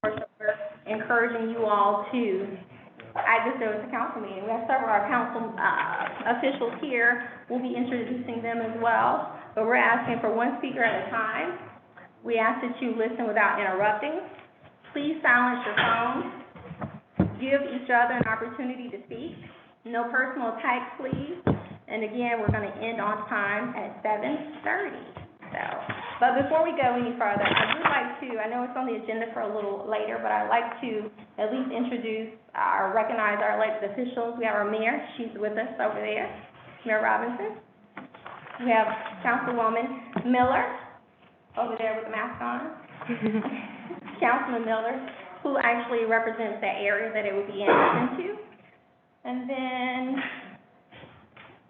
we're encouraging you all to add this to the council meeting. We have several of our council officials here. We'll be introducing them as well, but we're asking for one speaker at a time. We ask that you listen without interrupting. Please silence your phones. Give each other an opportunity to speak. No personal attacks, please. And again, we're going to end on time at 7:30. But before we go any further, I would like to, I know it's on the agenda for a little later, but I'd like to at least recognize our elected officials. We have our mayor, she's with us over there, Mayor Robinson. We have Councilwoman Miller over there with the mask on. Councilman Miller, who actually represents that area that it would be into. And then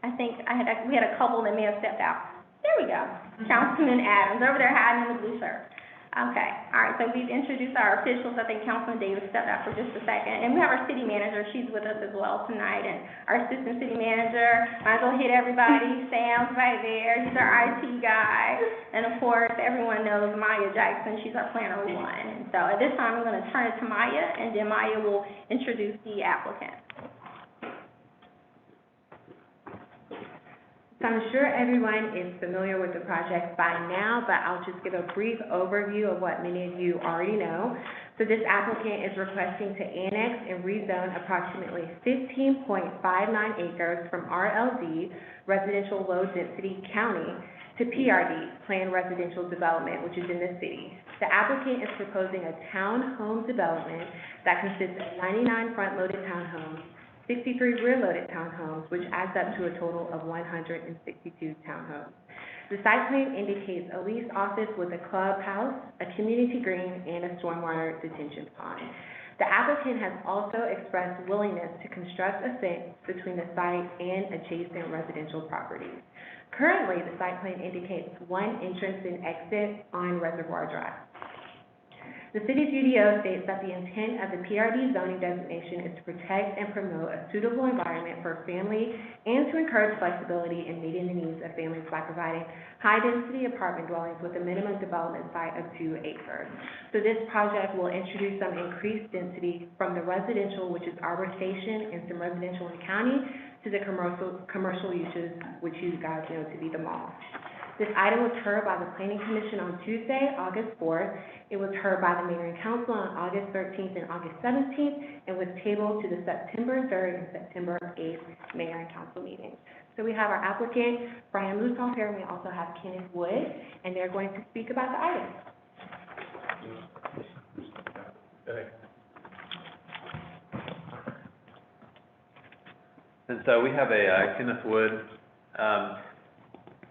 I think we had a couple that may have stepped out. There we go. Councilman Adams, over there hiding in the blue shirt. Okay, all right, so we've introduced our officials. I think Councilman Davis stepped out for just a second. And we have our city manager, she's with us as well tonight, and our assistant city manager. Might as well hit everybody. Sam's right there, he's our IT guy. And of course, everyone knows Maya Jackson, she's our planner one. And so at this time, I'm gonna turn it to Maya, and then Maya will introduce the applicant. So I'm sure everyone is familiar with the project by now, but I'll just give a brief overview of what many of you already know. So this applicant is requesting to annex and rezone approximately 15.59 acres from RLD, Residential Low Density County, to PRD, Planned Residential Development, which is in the city. The applicant is proposing a townhome development that consists of 99 front-loaded townhomes, 63 rear-loaded townhomes, which adds up to a total of 162 townhomes. The site plan indicates a leased office with a clubhouse, a community green, and a stormwater detention pond. The applicant has also expressed willingness to construct a fence between the site and adjacent residential properties. Currently, the site plan indicates one entrance and exit on Reservoir Drive. The city's UDO states that the intent of the PRD zoning designation is to protect and promote a suitable environment for family and to encourage flexibility in meeting the needs of families by providing high-density apartment dwellings with a minimum development site of 2 acres. So this project will introduce some increased density from the residential, which is Arbor Station, and some residential in the county, to the commercial uses, which you guys know to be the mall. This item was heard by the Planning Commission on Tuesday, August 4th. It was heard by the Mayor and Council on August 13th and August 17th, and was tabled to the September 3rd and September 8th Mayor and Council meetings. So we have our applicant, Brian Lusoff here, and we also have Kenneth Wood, and they're going to speak about the item. And so we have a Kenneth Wood.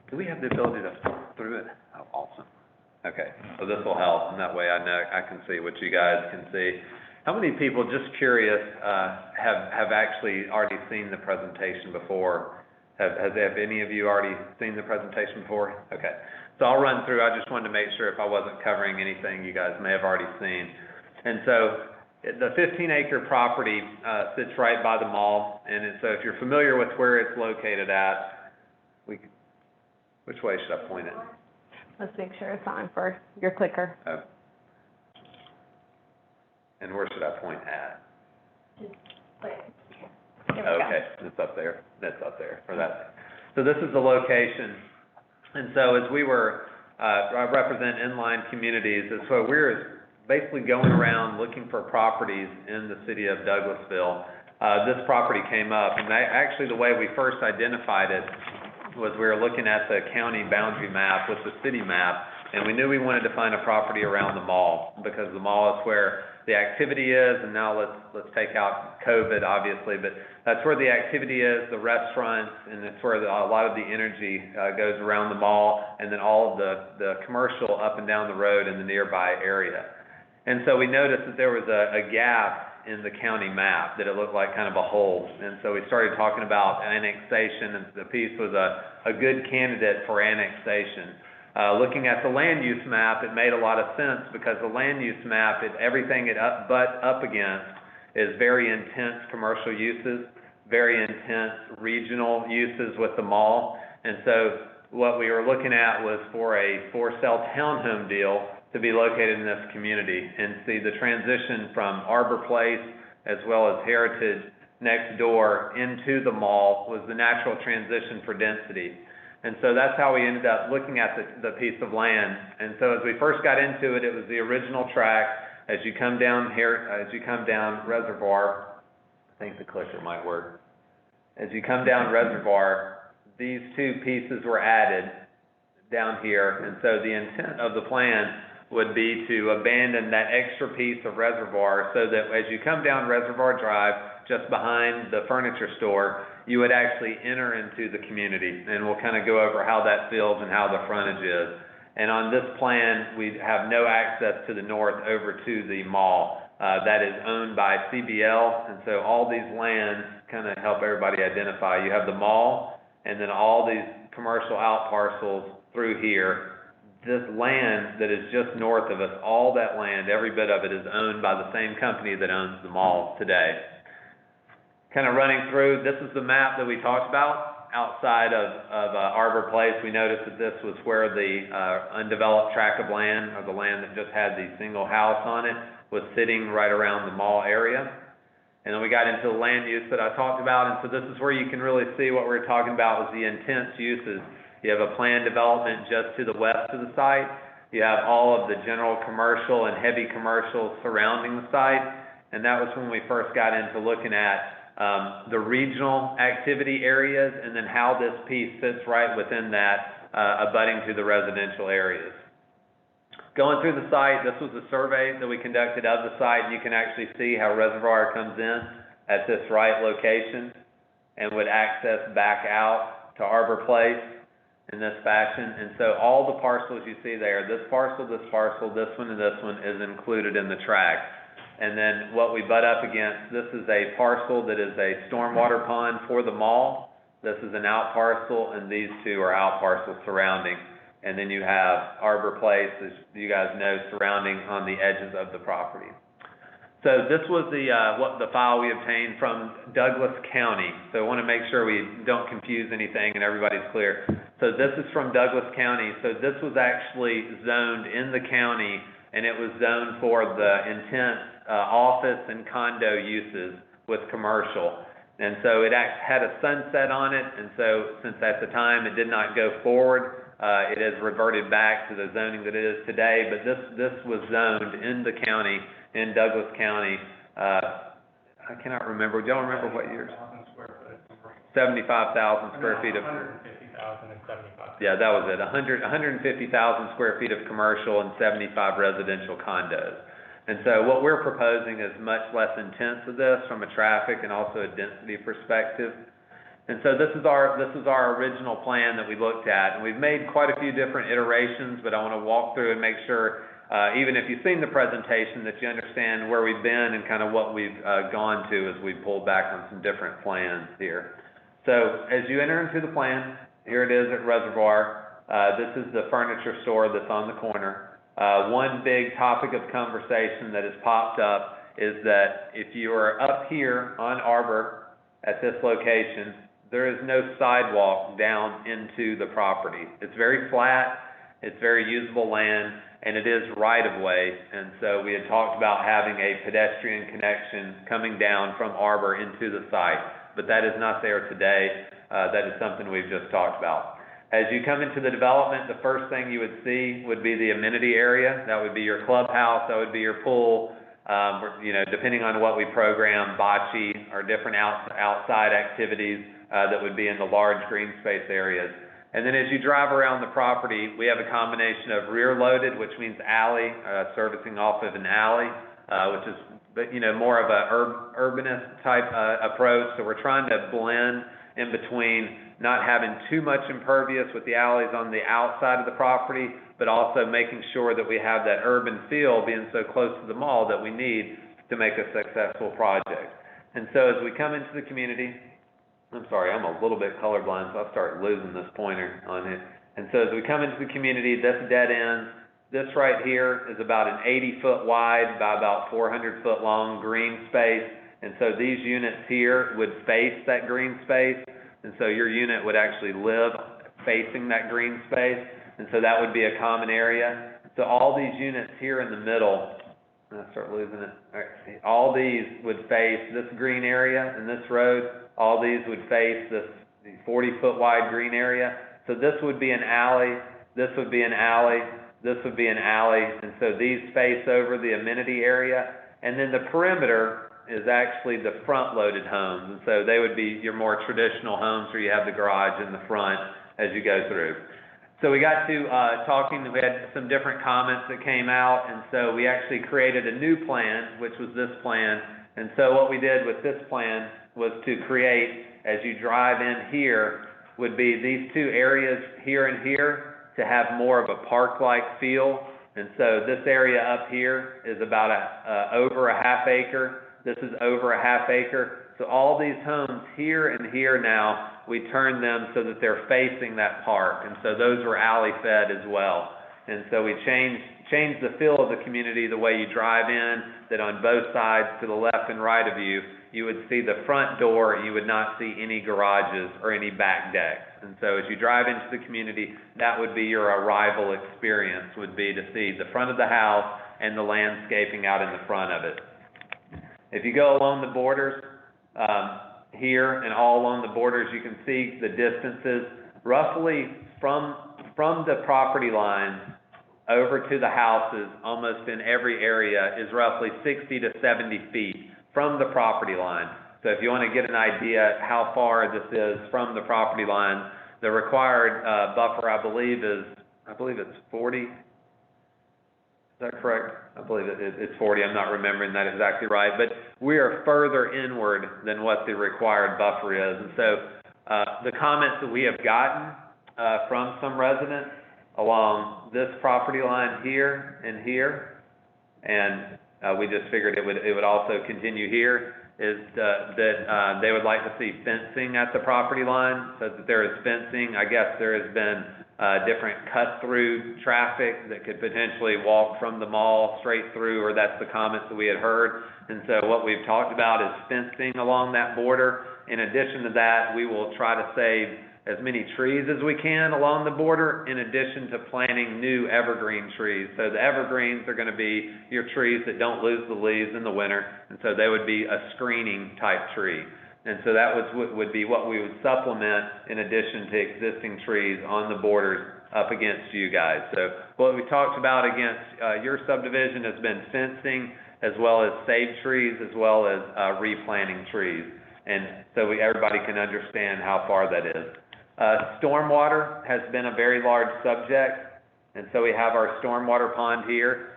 Do we have the ability to flip through it? Oh, awesome. Okay, so this will help, and that way I know I can see what you guys can see. How many people, just curious, have actually already seen the presentation before? Have any of you already seen the presentation before? Okay, so I'll run through. I just wanted to make sure if I wasn't covering anything you guys may have already seen. And so the 15-acre property sits right by the mall, and so if you're familiar with where it's located at, which way should I point it? Let's make sure it's on for your clicker. Oh. And where should I point at? Just click. Okay, it's up there. That's up there for that. So this is the location. And so as we were, I represent inline communities, and so we're basically going around looking for properties in the city of Douglasville. This property came up, and actually the way we first identified it was we were looking at the county boundary map with the city map, and we knew we wanted to find a property around the mall because the mall is where the activity is, and now let's take out COVID, obviously, but that's where the activity is, the restaurants, and it's where a lot of the energy goes around the mall, and then all of the commercial up and down the road in the nearby area. And so we noticed that there was a gap in the county map, that it looked like kind of a hole. And so we started talking about annexation, and the piece was a good candidate for annexation. Looking at the land use map, it made a lot of sense because the land use map, everything it butts up against is very intense commercial uses, very intense regional uses with the mall. And so what we were looking at was for a for-sale townhome deal to be located in this community. And see, the transition from Arbor Place as well as Heritage next door into the mall was the natural transition for density. And so that's how we ended up looking at the piece of land. And so as we first got into it, it was the original track. As you come down here, as you come down Reservoir, I think the clicker might work. As you come down Reservoir, these two pieces were added down here. And so the intent of the plan would be to abandon that extra piece of Reservoir so that as you come down Reservoir Drive, just behind the furniture store, you would actually enter into the community. And we'll kind of go over how that feels and how the frontage is. And on this plan, we have no access to the north over to the mall. That is owned by CBL, and so all these lands kind of help everybody identify. You have the mall, and then all these commercial out parcels through here. This land that is just north of us, all that land, every bit of it is owned by the same company that owns the mall today. Kind of running through, this is the map that we talked about outside of Arbor Place. We noticed that this was where the undeveloped tract of land, or the land that just had the single house on it, was sitting right around the mall area. And then we got into the land use that I talked about, and so this is where you can really see what we're talking about was the intense uses. You have a planned development just to the west of the site. You have all of the general commercial and heavy commercial surrounding the site, and that was when we first got into looking at the regional activity areas, and then how this piece fits right within that, abutting to the residential areas. Going through the site, this was a survey that we conducted of the site, and you can actually see how Reservoir comes in at this right location and would access back out to Arbor Place in this fashion. And so all the parcels you see there, this parcel, this one, and this one is included in the tract. And then what we butt up against, this is a parcel that is a stormwater pond for the mall. This is an out parcel, and these two are out parcels surrounding. And then you have Arbor Place, as you guys know, surrounding on the edges of the property. So this was the file we obtained from Douglas County. So I want to make sure we don't confuse anything and everybody's clear. So this is from Douglas County. So this was actually zoned in the county, and it was zoned for the intense office and condo uses with commercial. And so it had a sunset on it, and so since at the time it did not go forward, it has reverted back to the zoning that it is today. But this was zoned in the county, in Douglas County. I cannot remember. Do y'all remember what years? 75,000 square feet of. 150,000 and 75. Yeah, that was it. 150,000 square feet of commercial and 75 residential condos. And so what we're proposing is much less intense of this from a traffic and also a density perspective. And so this is our original plan that we looked at, and we've made quite a few different iterations, but I want to walk through and make sure, even if you've seen the presentation, that you understand where we've been and kind of what we've gone to as we pulled back on some different plans here. So as you enter into the plan, here it is at Reservoir. This is the furniture store that's on the corner. One big topic of conversation that has popped up is that if you are up here on Arbor at this location, there is no sidewalk down into the property. It's very flat, it's very usable land, and it is right-of-way. And so we had talked about having a pedestrian connection coming down from Arbor into the site, but that is not there today. That is something we've just talked about. As you come into the development, the first thing you would see would be the amenity area. That would be your clubhouse, that would be your pool, depending on what we program, bocce, or different outside activities that would be in the large green space areas. And then as you drive around the property, we have a combination of rear-loaded, which means alley, servicing off of an alley, which is more of a urbanist type approach. So we're trying to blend in between not having too much impervious with the alleys on the outside of the property, but also making sure that we have that urban feel being so close to the mall that we need to make a successful project. And so as we come into the community, I'm sorry, I'm a little bit colorblind, so I'll start losing this pointer on it. And so as we come into the community, this dead end, this right here is about an 80-foot wide by about 400-foot long green space. And so these units here would face that green space. And so your unit would actually live facing that green space. And so that would be a common area. So all these units here in the middle, I start losing it. All right. All these would face this green area and this road. All these would face this 40-foot wide green area. So this would be an alley, this would be an alley, this would be an alley, and so these face over the amenity area. And then the perimeter is actually the front-loaded homes, and so they would be your more traditional homes where you have the garage in the front as you go through. So we got to talking, we had some different comments that came out, and so we actually created a new plan, which was this plan. And so what we did with this plan was to create, as you drive in here, would be these two areas here and here to have more of a park-like feel. And so this area up here is about over a half acre. This is over a half acre. So all these homes here and here now, we turned them so that they're facing that park. And so those were alley fed as well. And so we changed the feel of the community, the way you drive in, that on both sides to the left and right of you, you would see the front door, you would not see any garages or any back decks. And so as you drive into the community, that would be your arrival experience, would be to see the front of the house and the landscaping out in the front of it. If you go along the borders, here and all along the borders, you can see the distances roughly from the property line over to the houses, almost in every area, is roughly 60 to 70 feet from the property line. So if you want to get an idea how far this is from the property line, the required buffer, I believe it's 40. Is that correct? I believe it's 40. I'm not remembering that exactly right. But we are further inward than what the required buffer is. And so the comments that we have gotten from some residents along this property line here and here, and we just figured it would also continue here, is that they would like to see fencing at the property line, so that there is fencing. I guess there has been different cut-through traffic that could potentially walk from the mall straight through, or that's the comments that we had heard. And so what we've talked about is fencing along that border. In addition to that, we will try to save as many trees as we can along the border, in addition to planting new evergreen trees. So the evergreens are going to be your trees that don't lose the leaves in the winter, and so they would be a screening type tree. And so that would be what we would supplement in addition to existing trees on the borders up against you guys. So what we talked about against your subdivision has been fencing, as well as save trees, as well as replanting trees. And so everybody can understand how far that is. Stormwater has been a very large subject, and so we have our stormwater pond here.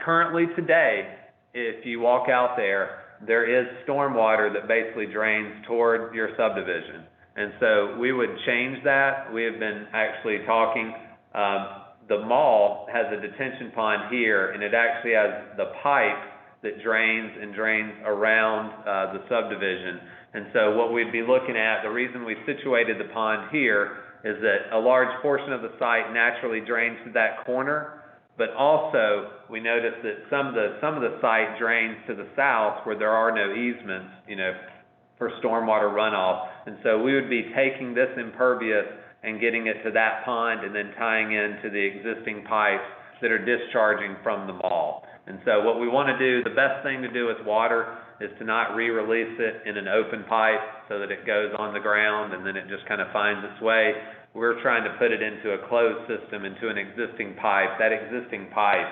Currently today, if you walk out there is stormwater that basically drains toward your subdivision. And so we would change that. We have been actually talking, the mall has a detention pond here, and it actually has the pipe that drains around the subdivision. And so what we'd be looking at, the reason we situated the pond here is that a large portion of the site naturally drains to that corner, but also we noticed that some of the site drains to the south where there are no easements, for stormwater runoff. And so we would be taking this impervious and getting it to that pond and then tying into the existing pipes that are discharging from the mall. And so what we want to do, the best thing to do with water is to not re-release it in an open pipe so that it goes on the ground and then it just kind of finds its way. We're trying to put it into a closed system, into an existing pipe. That existing pipe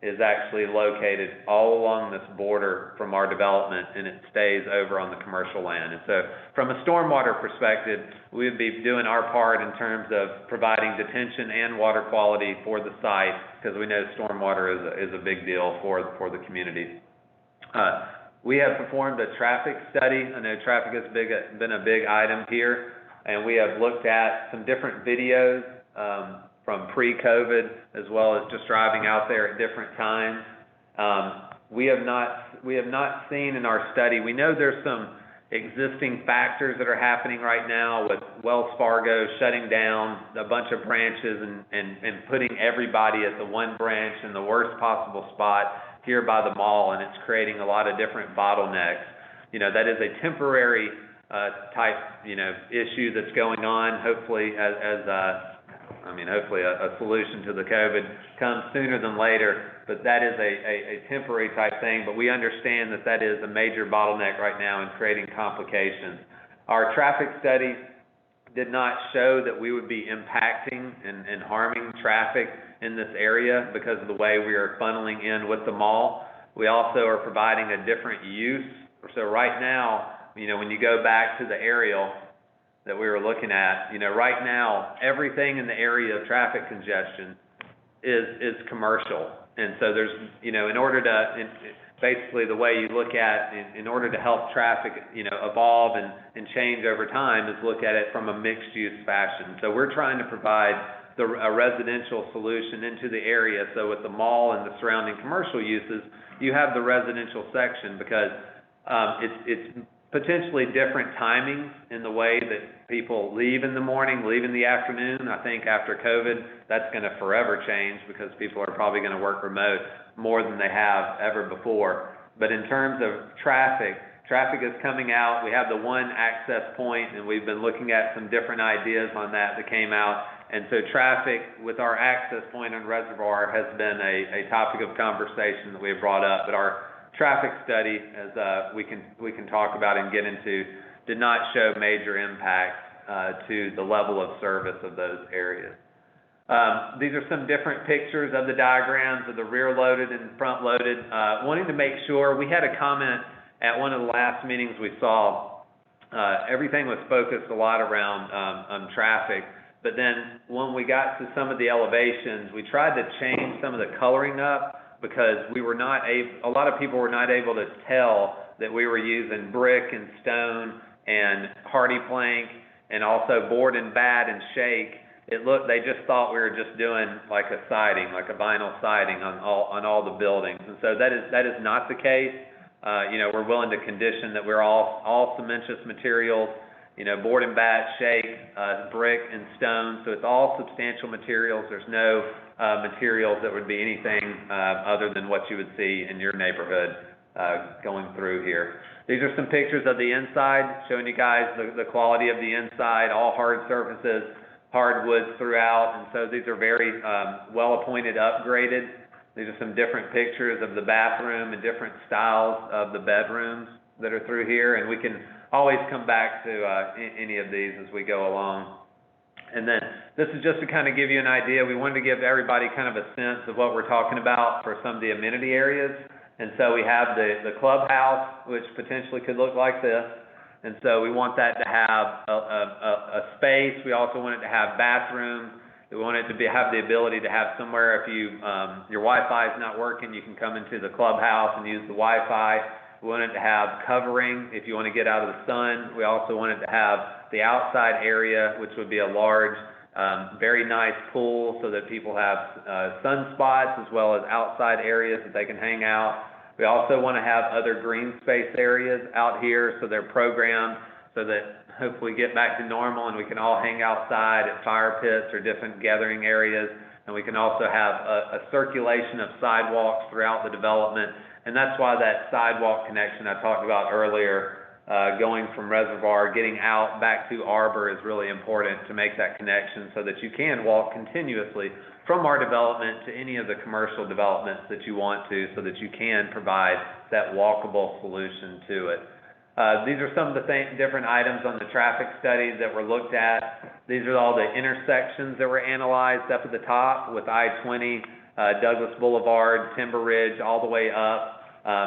is actually located all along this border from our development, and it stays over on the commercial land. And so from a stormwater perspective, we would be doing our part in terms of providing detention and water quality for the site, because we know stormwater is a big deal for the community. We have performed a traffic study. I know traffic has been a big item here, and we have looked at some different videos from pre-COVID, as well as just driving out there at different times. We have not seen in our study, we know there's some existing factors that are happening right now with Wells Fargo shutting down a bunch of branches and putting everybody at the one branch in the worst possible spot here by the mall, and it's creating a lot of different bottlenecks. That is a temporary type, issue that's going on. Hopefully, as I mean, hopefully a solution to the COVID comes sooner than later, but that is a temporary type thing, but we understand that that is a major bottleneck right now in creating complications. Our traffic study did not show that we would be impacting and harming traffic in this area because of the way we are funneling in with the mall. We also are providing a different use. So right now, you know, when you go back to the aerial that we were looking at, you know, right now, everything in the area of traffic congestion is commercial. And so there's, you know, in order to, basically the way you look at, in order to help traffic, you know, evolve and change over time is look at it from a mixed use fashion. So we're trying to provide a residential solution into the area. So with the mall and the surrounding commercial uses, you have the residential section because it's potentially different timings in the way that people leave in the morning, leave in the afternoon. I think after COVID, that's going to forever change because people are probably going to work remote more than they have ever before. But in terms of traffic is coming out. We have the one access point, and we've been looking at some different ideas on that came out. And so traffic with our access point on Reservoir has been a topic of conversation that we have brought up. But our traffic study, as we can talk about and get into, did not show major impacts to the level of service of those areas. These are some different pictures of the diagrams of the rear loaded and front loaded. Wanting to make sure, we had a comment at one of the last meetings we saw, everything was focused a lot around traffic, but then when we got to some of the elevations, we tried to change some of the coloring up because we were not a lot of people were not able to tell that we were using brick and stone and hardy plank and also board and bat and shake. They just thought we were just doing like a siding, like a vinyl siding on all the buildings. And so that is not the case. You know, we're willing to condition that we're all cementous materials, you know, board and bat, shake, brick and stone. So it's all substantial materials. There's no materials that would be anything other than what you would see in your neighborhood going through here. These are some pictures of the inside, showing you guys the quality of the inside, all hard surfaces, hardwoods throughout, and so these are very well-appointed, upgraded. These are some different pictures of the bathroom and different styles of the bedrooms that are through here, and we can always come back to any of these as we go along. And then this is just to kind of give you an idea. We wanted to give everybody kind of a sense of what we're talking about for some of the amenity areas. And so we have the clubhouse, which potentially could look like this. And so we want that to have a space. We also want it to have bathrooms. We want it to have the ability to have somewhere, if your Wi-Fi is not working, you can come into the clubhouse and use the Wi-Fi. We want it to have covering if you want to get out of the sun. We also want it to have the outside area, which would be a large, very nice pool so that people have sun spots as well as outside areas that they can hang out. We also want to have other green space areas out here so they're programmed so that hopefully get back to normal and we can all hang outside at fire pits or different gathering areas. And we can also have a circulation of sidewalks throughout the development. And that's why that sidewalk connection I talked about earlier, going from Reservoir, getting out back to Arbor is really important to make that connection so that you can walk continuously from our development to any of the commercial developments that you want to, so that you can provide that walkable solution to it. These are some of the different items on the traffic studies that were looked at. These are all the intersections that were analyzed up at the top with I-20, Douglas Boulevard, Timber Ridge, all the way up.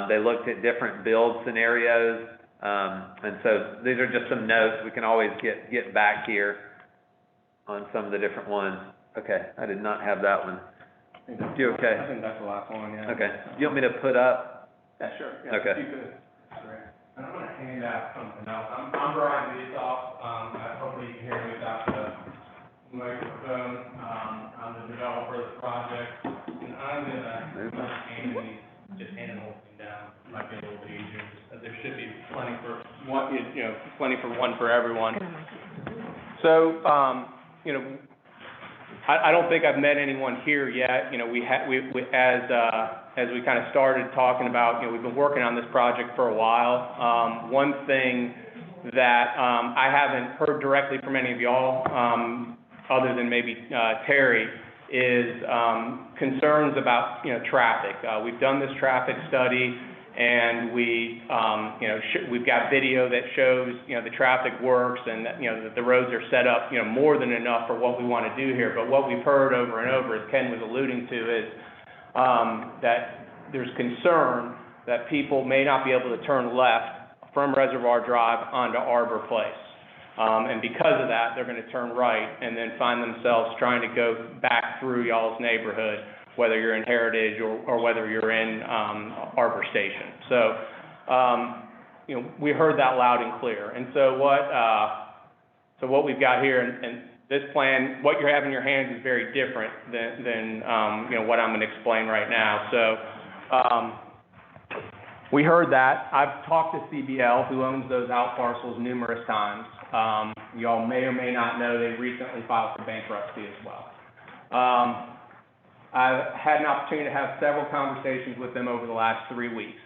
They looked at different build scenarios. And so these are just some notes. We can always get back here on some of the different ones. Okay, I did not have that one. You okay? I think that's the last one, yeah. Okay. You want me to put up? Yeah, sure. Yeah, Okay. you could. And I'm gonna hand out something else. I'm Brian Beasoff. Hopefully you can hear me without the microphone. I'm the developer of the project, and I'm gonna hand these, just hand the whole thing down. Might be a little bit easier. There should be plenty for one, plenty for one for everyone. So, I don't think I've met anyone here yet. You know, as we kind of started talking about, we've been working on this project for a while. One thing that I haven't heard directly from any of y'all other than maybe Terry, is concerns about, traffic. We've done this traffic study, and we've got video that shows, the traffic works and that, that the roads are set up, more than enough for what we want to do here. But what we've heard over and over, as Ken was alluding to, is that there's concern that people may not be able to turn left from Reservoir Drive onto Arbor Place. And because of that, they're going to turn right and then find themselves trying to go back through y'all's neighborhood, whether you're in Heritage or whether you're in Arbor Station. So, we heard that loud and clear. And so what we've got here, and this plan, what you have in your hands is very different than what I'm going to explain right now. So, we heard that. I've talked to CBL, who owns those out parcels, numerous times. Y'all may or may not know they recently filed for bankruptcy as well. I've had an opportunity to have several conversations with them over the last 3 weeks.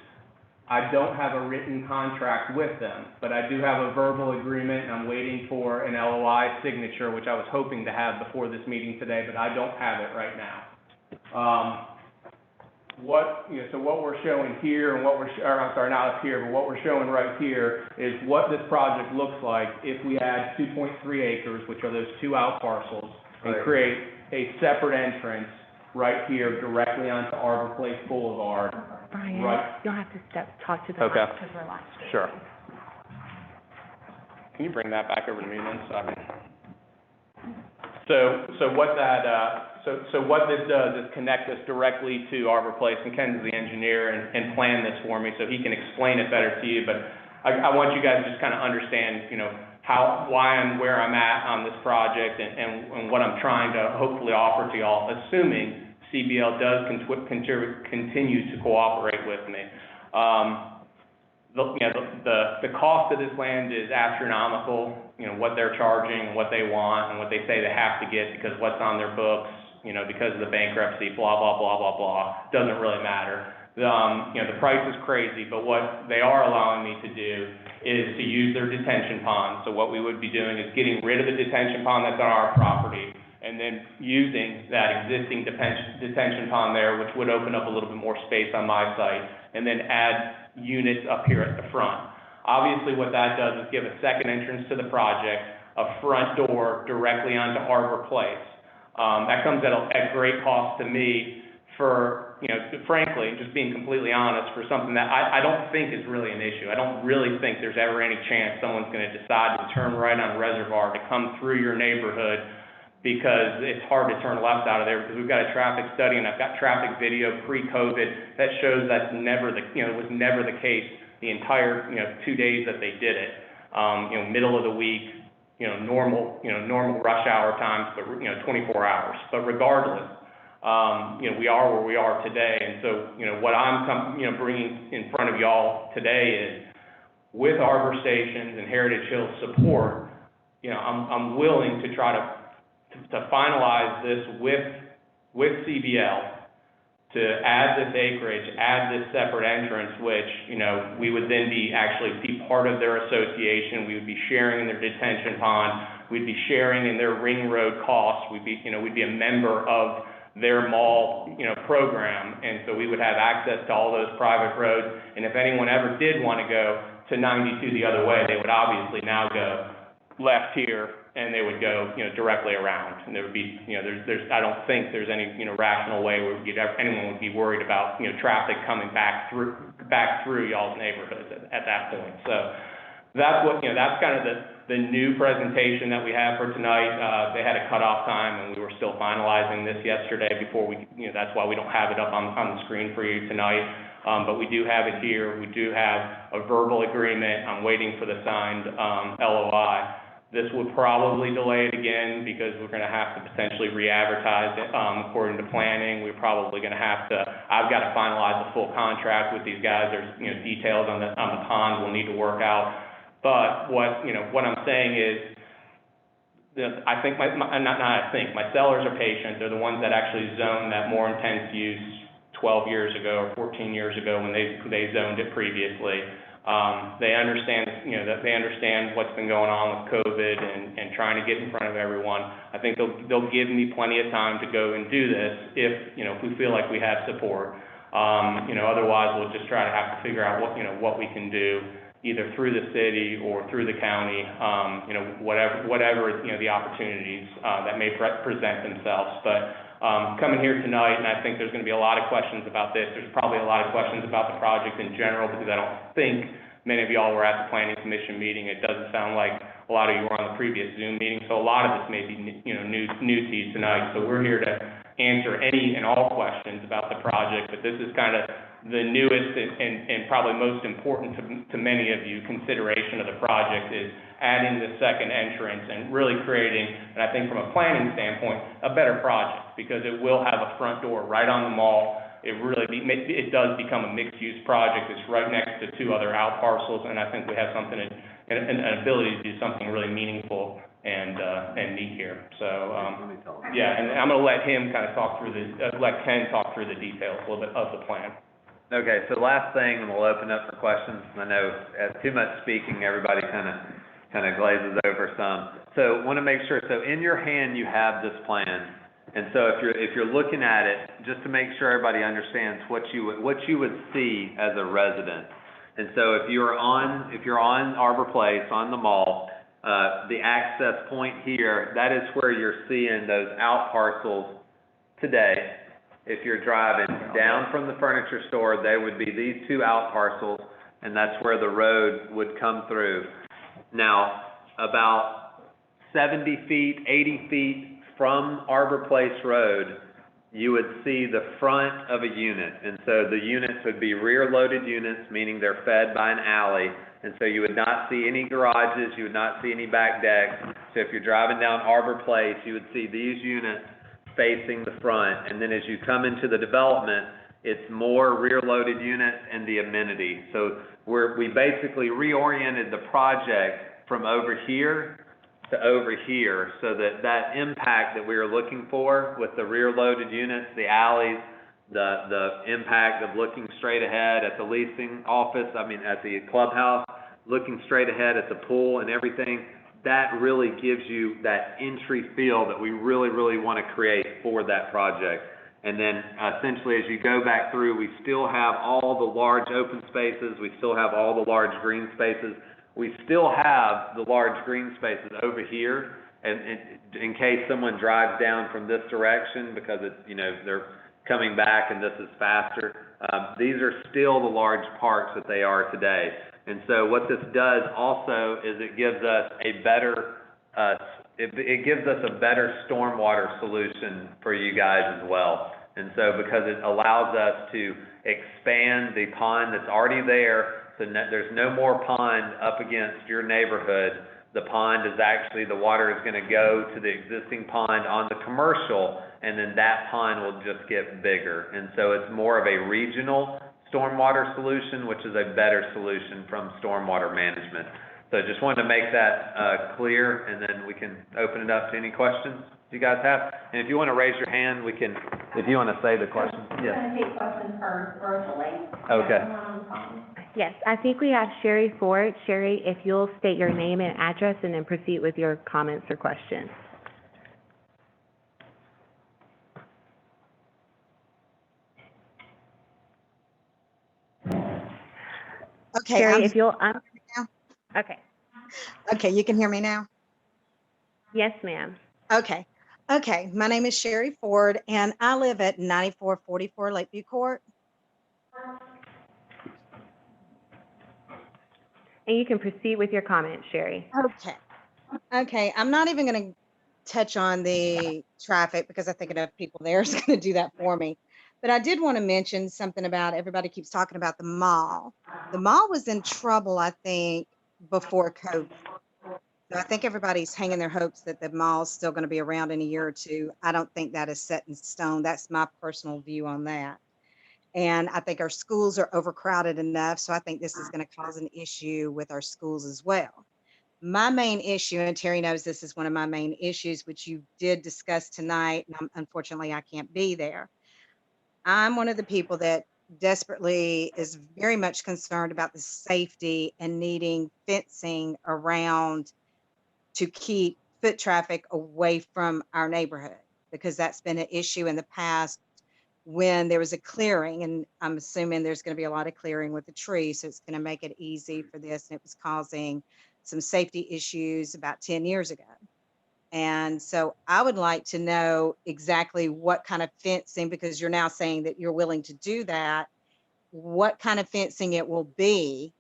I don't have a written contract with them, but I do have a verbal agreement, and I'm waiting for an LOI signature, which I was hoping to have before this meeting today, but I don't have it right now. So what we're showing here, and not up here, but what we're showing right here is what this project looks like if we add 2.3 acres, which are those two out parcels, and create a separate entrance right here directly onto Arbor Place Boulevard. Brian, right. you'll have to talk to the Okay. mic because we're live. Sure. Can you bring that back over to me then? So what this does is connect us directly to Arbor Place, and Ken's the engineer and plan this for me, so he can explain it better to you. But I want you guys to just kind of understand, why I'm where I'm at on this project and what I'm trying to hopefully offer to y'all, assuming CBL does continue to cooperate with me. The cost of this land is astronomical, what they're charging, what they want, and what they say they have to get because what's on their books, because of the bankruptcy, blah, blah, blah, blah, blah, doesn't really matter. The price is crazy, but what they are allowing me to do is to use their detention pond. So what we would be doing is getting rid of the detention pond that's on our property, and then using that existing detention pond there, which would open up a little bit more space on my site, and then add units up here at the front. Obviously, what that does is give a second entrance to the project, a front door directly onto Arbor Place. That comes at great cost to me for, frankly, just being completely honest, for something that I don't think is really an issue. I don't really think there's ever any chance someone's going to decide to turn right on Reservoir to come through your neighborhood, because it's hard to turn left out of there, because we've got a traffic study and I've got traffic video pre-COVID that shows that's never was never the case the entire, 2 days that they did it. Middle of the week, normal rush hour times, but, 24 hours. But regardless, we are where we are today. And so, what I'm, bringing in front of y'all today is, with Arbor Stations and Heritage Hills support, I'm willing to try to finalize this with CBL, to add this acreage, add this separate entrance, which, we would then be part of their association. We would be sharing in their detention pond. We'd be sharing in their ring road costs. We'd be a member of their mall, program. And so we would have access to all those private roads. And if anyone ever did want to go to 92 the other way, they would obviously now go left here, and they would go, directly around. And there would be, I don't think there's any, rational way where anyone would be worried about, traffic coming back through y'all's neighborhoods at that point. So that's what, that's kind of the new presentation that we have for tonight. They had a cutoff time, and we were still finalizing this yesterday before we, that's why we don't have it up on the screen for you tonight. But we do have it here. We do have a verbal agreement. I'm waiting for the signed LOI. This would probably delay it again because we're going to have to potentially re-advertise it according to planning. We're probably going to have to, I've got to finalize the full contract with these guys. There's, details on the pond we'll need to work out. But what I'm saying is, I think my sellers are patient. They're the ones that actually zoned that more intense use 12 years ago or 14 years ago when they zoned it previously. They understand, you know, that they understand what's been going on with COVID and trying to get in front of everyone. I think they'll give me plenty of time to go and do this if, you know, if we feel like we have support. You know, otherwise we'll just try to have to figure out what, you know, what we can do either through the city or through the county, you know, whatever, you know, the opportunities, that may present themselves. But, coming here tonight, and I think there's gonna be a lot of questions about this. There's probably a lot of questions about the project in general, because I don't think many of y'all were at the planning commission meeting. It doesn't sound like a lot of you were on the previous Zoom meeting, so a lot of this may be, you know, new to you tonight. So we're here to answer any and all questions about the project, but this is kind of the newest and probably most important to many of you consideration of the project is adding the second entrance and really creating, and I think from a planning standpoint, a better project, because it will have a front door right on the mall. It does become a mixed-use project. It's right next to two other out parcels, and I think we have something, an ability to do something really meaningful and neat here. So, yeah, and I'm gonna let him kind of let Ken talk through the details a little bit of the plan. Okay, so last thing, and we'll open up for questions. I know too much speaking, everybody kind of glazes over some. So want to make sure, so in your hand you have this plan. And so if you're looking at it, just to make sure everybody understands what you would see as a resident. And so if you're on Arbor Place, on the mall, the access point here, that is where you're seeing those out parcels today. If you're driving down from the furniture store, they would be these two out parcels, and that's where the road would come through. Now, about 70 feet, 80 feet from Arbor Place Road, you would see the front of a unit. And so the units would be rear-loaded units, meaning they're fed by an alley. And so you would not see any garages, you would not see any back decks. So if you're driving down Arbor Place, you would see these units facing the front. And then as you come into the development, it's more rear-loaded units and the amenity. So we basically reoriented the project from over here to over here, so that impact that we were looking for with the rear-loaded units, the alleys, the impact of looking straight ahead at the leasing office, at the clubhouse, looking straight ahead at the pool and everything, that really gives you that entry feel that we really, really want to create for that project. And then essentially as you go back through, we still have all the large open spaces, we still have all the large green spaces, we still have the large green spaces over here, and in case someone drives down from this direction because it's, they're coming back and this is faster, these are still the large parks that they are today. And so what this does also is it gives us a better stormwater solution for you guys as well. And so because it allows us to expand the pond that's already there, so there's no more pond up against your neighborhood. The pond is actually, the water is going to go to the existing pond on the commercial, and then that pond will just get bigger. And so it's more of a regional stormwater solution, which is a better solution from stormwater management. So I just wanted to make that clear, and then we can open it up to any questions you guys have. And if you want to raise your hand, we can, if you want to say the question. Yes. I'm going to take questions first virtually. Okay. Yes, I think we have Sherry Ford. Sherry, if you'll state your name and address and then proceed with your comments or questions. Okay. Sherry, if you'll, okay. Okay, you can hear me now? Yes, ma'am. Okay. Okay, my name is Sherry Ford, and I live at 9444 Lakeview Court. And you can proceed with your comments, Sherry. Okay. Okay, I'm not even going to touch on the traffic because I think enough people there is going to do that for me. But I did want to mention something about, everybody keeps talking about the mall. The mall was in trouble, I think, before COVID. So I think everybody's hanging their hopes that the mall's still going to be around in a year or two. I don't think that is set in stone. That's my personal view on that. And I think our schools are overcrowded enough. So I think this is going to cause an issue with our schools as well. My main issue, and Terry knows this is one of my main issues, which you did discuss tonight, and unfortunately I can't be there. I'm one of the people that desperately is very much concerned about the safety and needing fencing around to keep foot traffic away from our neighborhood, because that's been an issue in the past when there was a clearing, and I'm assuming there's going to be a lot of clearing with the tree, so it's going to make it easy for this, and it was causing some safety issues about 10 years ago. And so I would like to know exactly what kind of fencing, because you're now saying that you're willing to do that, what kind of fencing it will be.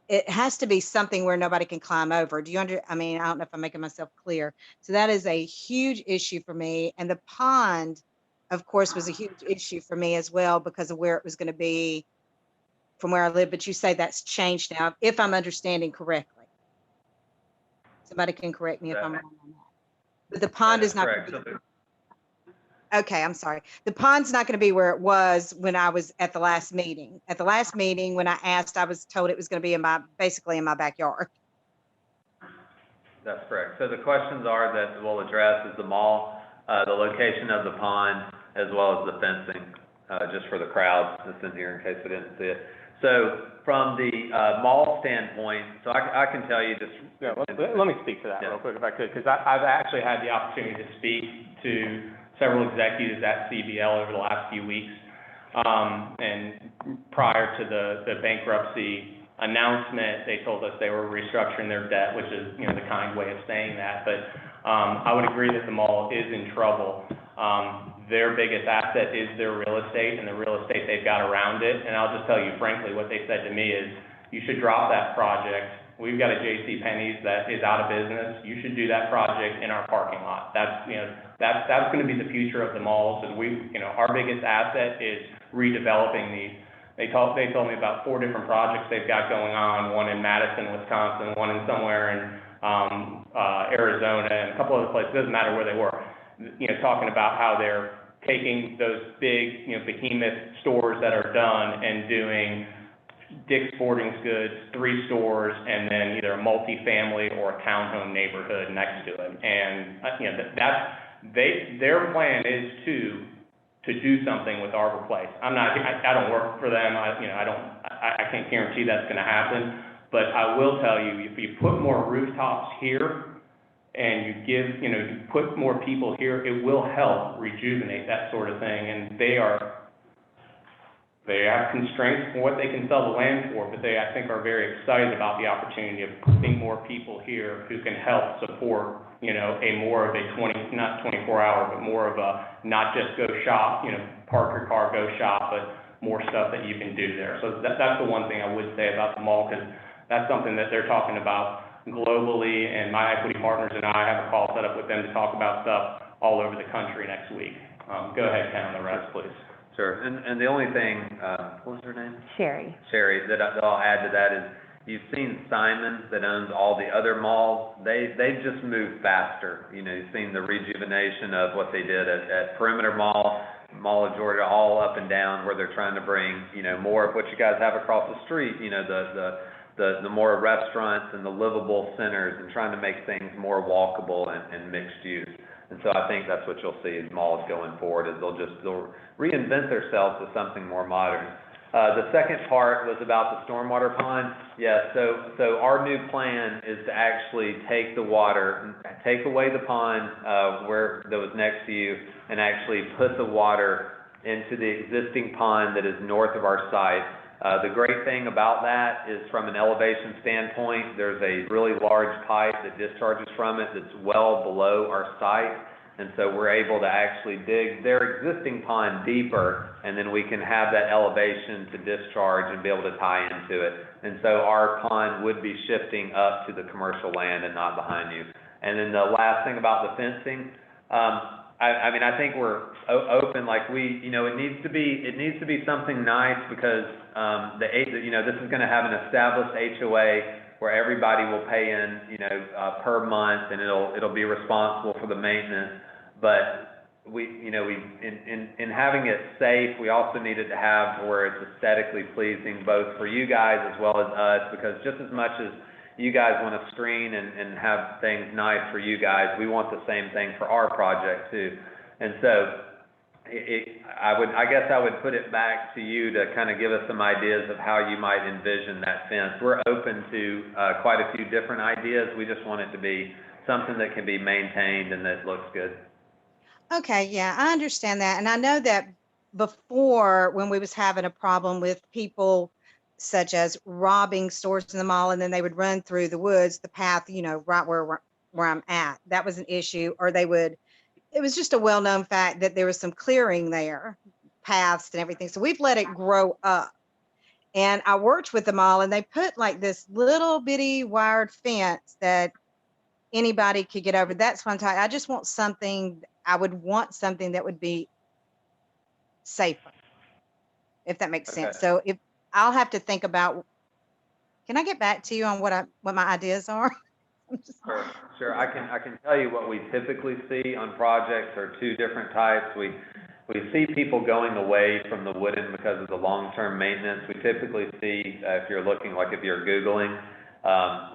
It has to be something where nobody can climb over. Do you I mean, I don't know if I'm making myself clear. So that is a huge issue for me. And the pond, of course, was a huge issue for me as well because of where it was going to be from where I live. But you say that's changed now, if I'm understanding correctly. Somebody can correct me if I'm wrong on that. But the pond is not going to be. Okay, I'm sorry. The pond's not going to be where it was when I was at the last meeting. At the last meeting, when I asked, I was told it was going to be basically in my backyard. That's correct. So the questions are that we'll address is the mall, the location of the pond, as well as the fencing, just for the crowd that's in here in case we didn't see it. So from the mall standpoint, so I can tell you just. Yeah, let me speak to that real quick if I could, because I've actually had the opportunity to speak to several executives at CBL over the last few weeks, and prior to the bankruptcy announcement, they told us they were restructuring their debt, which is, you know, the kind way of saying that. But I would agree that the mall is in trouble. Their biggest asset is their real estate and the real estate they've got around it. And I'll just tell you frankly, what they said to me is, you should drop that project. We've got a J.C. Penney's that is out of business. You should do that project in our parking lot. That's, you know, that's going to be the future of the malls. And our biggest asset is redeveloping these. They told me about 4 different projects they've got going on, one in Madison, Wisconsin, one in somewhere in Arizona, and a couple other places. It doesn't matter where they were. You know, talking about how they're taking those big, you know, behemoth stores that are done and doing Dick's Sporting Goods, 3 stores, and then either a multifamily or a townhome neighborhood next to it. And you know, their plan is to do something with Arbor Place. I don't work for them. I can't guarantee that's going to happen. But I will tell you, if you put more rooftops here and you put more people here, it will help rejuvenate that sort of thing. And they have constraints for what they can sell the land for, but they, I think, are very excited about the opportunity of putting more people here who can help support, you know, a more of a not 24-hour, but more of a not just go shop, you know, park your car, go shop, but more stuff that you can do there. So that's the one thing I would say about the mall, because that's something that they're talking about globally, and my equity partners and I have a call set up with them to talk about stuff all over the country next week. Go ahead, Ken, on the rest, please. Sure, and the only thing, what was her name? Sherry. Sherry, that I'll add to that is, you've seen Simon that owns all the other malls. They just moved faster. You know, you've seen the rejuvenation of what they did at Perimeter Mall, Mall of Georgia, all up and down, where they're trying to bring, you know, more of what you guys have across the street, you know, the more restaurants and the livable centers, and trying to make things more walkable and mixed use. And so I think that's what you'll see in malls going forward, is they'll reinvent themselves to something more modern. The second part was about the stormwater pond. Yeah, so our new plan is to actually take the water, take away the pond where that was next to you, and actually put the water into the existing pond that is north of our site. The great thing about that is, from an elevation standpoint, there's a really large pipe that discharges from it that's well below our site. And so we're able to actually dig their existing pond deeper, and then we can have that elevation to discharge and be able to tie into it. And so our pond would be shifting up to the commercial land and not behind you. And then the last thing about the fencing, I mean, I think we're open, like it needs to be something nice, because this is going to have an established HOA where everybody will pay in, per month, and it'll be responsible for the maintenance. But in having it safe, we also needed to have where it's aesthetically pleasing, both for you guys as well as us, because just as much as you guys want to screen and have things nice for you guys, we want the same thing for our project too. And so I guess I would put it back to you to kind of give us some ideas of how you might envision that fence. We're open to quite a few different ideas. We just want it to be something that can be maintained and that looks good. Okay, yeah, I understand that. And I know that before, when we was having a problem with people such as robbing stores in the mall, and then they would run through the woods, the path, right where I'm at, that was an issue. Or it was just a well-known fact that there was some clearing there, paths and everything. So we've let it grow up. And I worked with them all, and they put like this little bitty wired fence that anybody could get over. That's one time. I would want something that would be safer, if that makes sense. Okay. So if I'll have to think about, can I get back to you on what my ideas are? Sure. I can tell you what we typically see on projects are two different types. We see people going away from the wooden because of the long-term maintenance. We typically see, if you're Googling,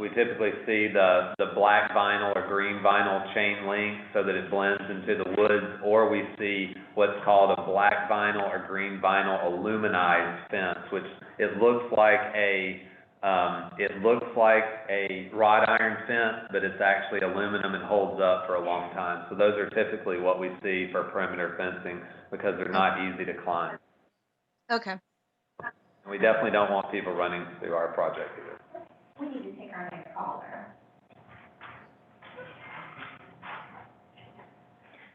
we typically see the black vinyl or green vinyl chain link so that it blends into the woods, or we see what's called a black vinyl or green vinyl aluminized fence, which it looks like a wrought iron fence, but it's actually aluminum and holds up for a long time. So those are typically what we see for perimeter fencing because they're not easy to climb. Okay. And we definitely don't want people running through our project either. We need to take our next caller.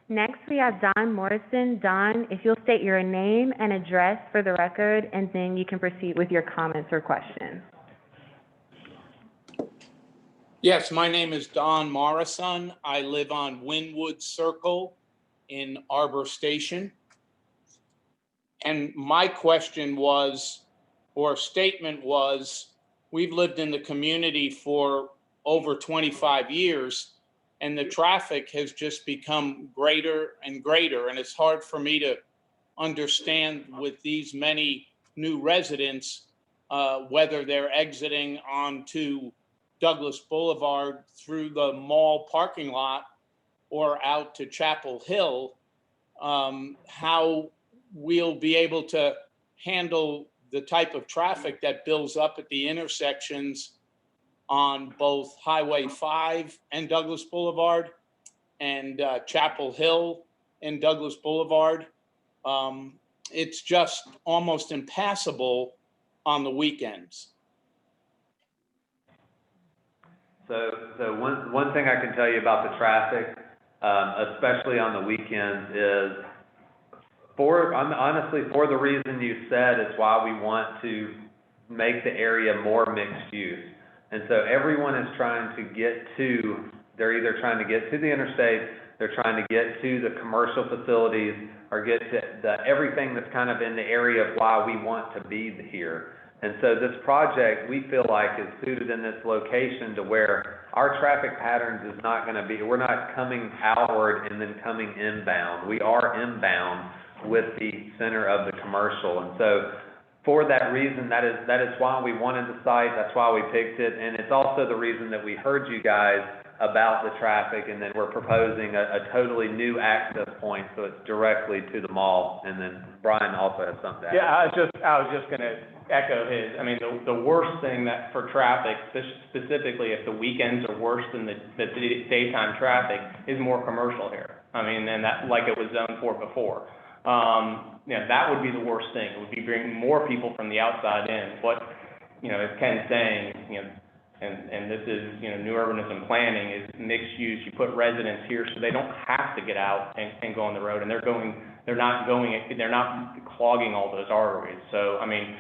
Next, we have Don Morrison. Don, if you'll state your name and address for the record, and then you can proceed with your comments or questions. Yes, my name is Don Morrison. I live on Wynwood Circle in Arbor Station. And my question was, or statement was, we've lived in the community for over 25 years, and the traffic has just become greater and greater. And it's hard for me to understand with these many new residents, whether they're exiting onto Douglas Boulevard through the mall parking lot or out to Chapel Hill, how we'll be able to handle the type of traffic that builds up at the intersections on both Highway 5 and Douglas Boulevard and Chapel Hill and Douglas Boulevard. It's just almost impassable on the weekends. So one thing I can tell you about the traffic, especially on the weekends, is honestly, for the reason you said, is why we want to make the area more mixed use. And so everyone is trying to they're either trying to get to the interstate, they're trying to get to the commercial facilities, or get to everything that's kind of in the area of why we want to be here. And so this project, we feel like, is suited in this location to where our traffic patterns is not going to be, we're not coming outward and then coming inbound. We are inbound with the center of the commercial. And so for that reason, that is why we wanted the site, that's why we picked it, and it's also the reason that we heard you guys about the traffic, and then we're proposing a totally new access point, so it's directly to the mall. And then Brian also has something to add. Yeah, I was just gonna echo his. I mean, the worst thing that for traffic, specifically if the weekends are worse than the daytime traffic, is more commercial here. I mean, and that, like it was zoned for before. That would be the worst thing. It would be bringing more people from the outside in. What, as Ken's saying, and this is, new urbanism planning is mixed use. You put residents here so they don't have to get out and go on the road, and they're not clogging all those arteries. So, I mean,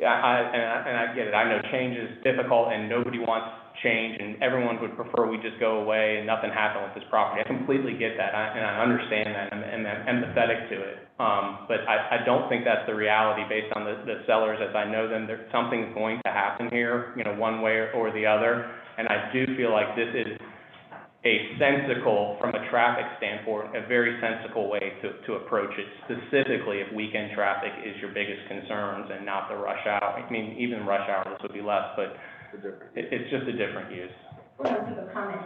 I get it. I know change is difficult and nobody wants change, and everyone would prefer we just go away and nothing happened with this property. I completely get that, and I understand that, and I'm empathetic to it. But I don't think that's the reality based on the sellers as I know them. Something's going to happen here, one way or the other. And I do feel like this is from a traffic standpoint, a very sensible way to approach it, specifically if weekend traffic is your biggest concerns and not the rush hour. I mean, even rush hour, this would be less, but it's just a different use. We're going to do a comment.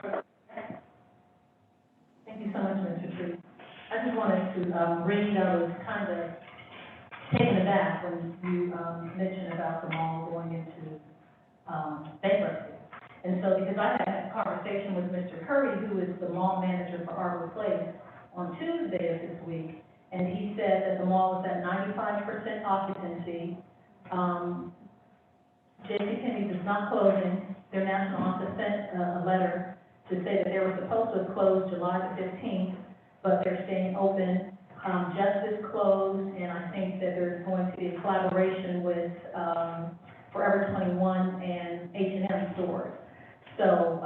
Thank you so much, Mr. Tree. I just just wanted to, read, I was kind of taken aback when you, mentioned about the mall going into, bankruptcy. And so, because I had a conversation with Mr. Curry, who is the mall manager for Arbor Place, on Tuesday of this week, and he said that the mall was at 95% occupancy. JCPenney's is not closing. Their national office sent a letter to say that they were supposed to have closed July the 15th, but they're staying open. Justice closed, and I think that there's going to be a collaboration with Forever 21 and H&M stores. So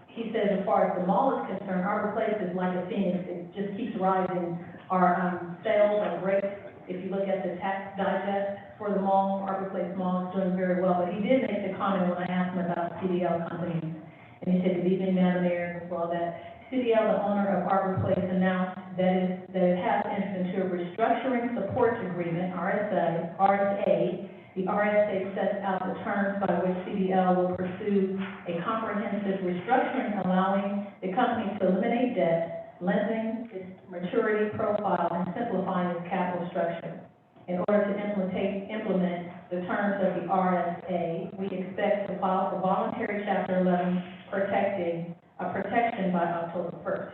he says as far as the mall is concerned, Arbor Place is like a phoenix. It just keeps rising. Our sales are great. If you look at the tax digest for the mall, Arbor Place Mall is doing very well. But he did make the comment when I asked him about CDL companies. And he said, good evening, Madam Mayor, and all that. CDL, the owner of Arbor Place, announced that it has entered into a restructuring support agreement, RSA. The RSA sets out the terms by which CDL will pursue a comprehensive restructuring, allowing the company to eliminate debt, lengthening its maturity profile, and simplifying its capital structure. In order to implement the terms of the RSA, we expect to file for voluntary Chapter 11 protection by October 1st.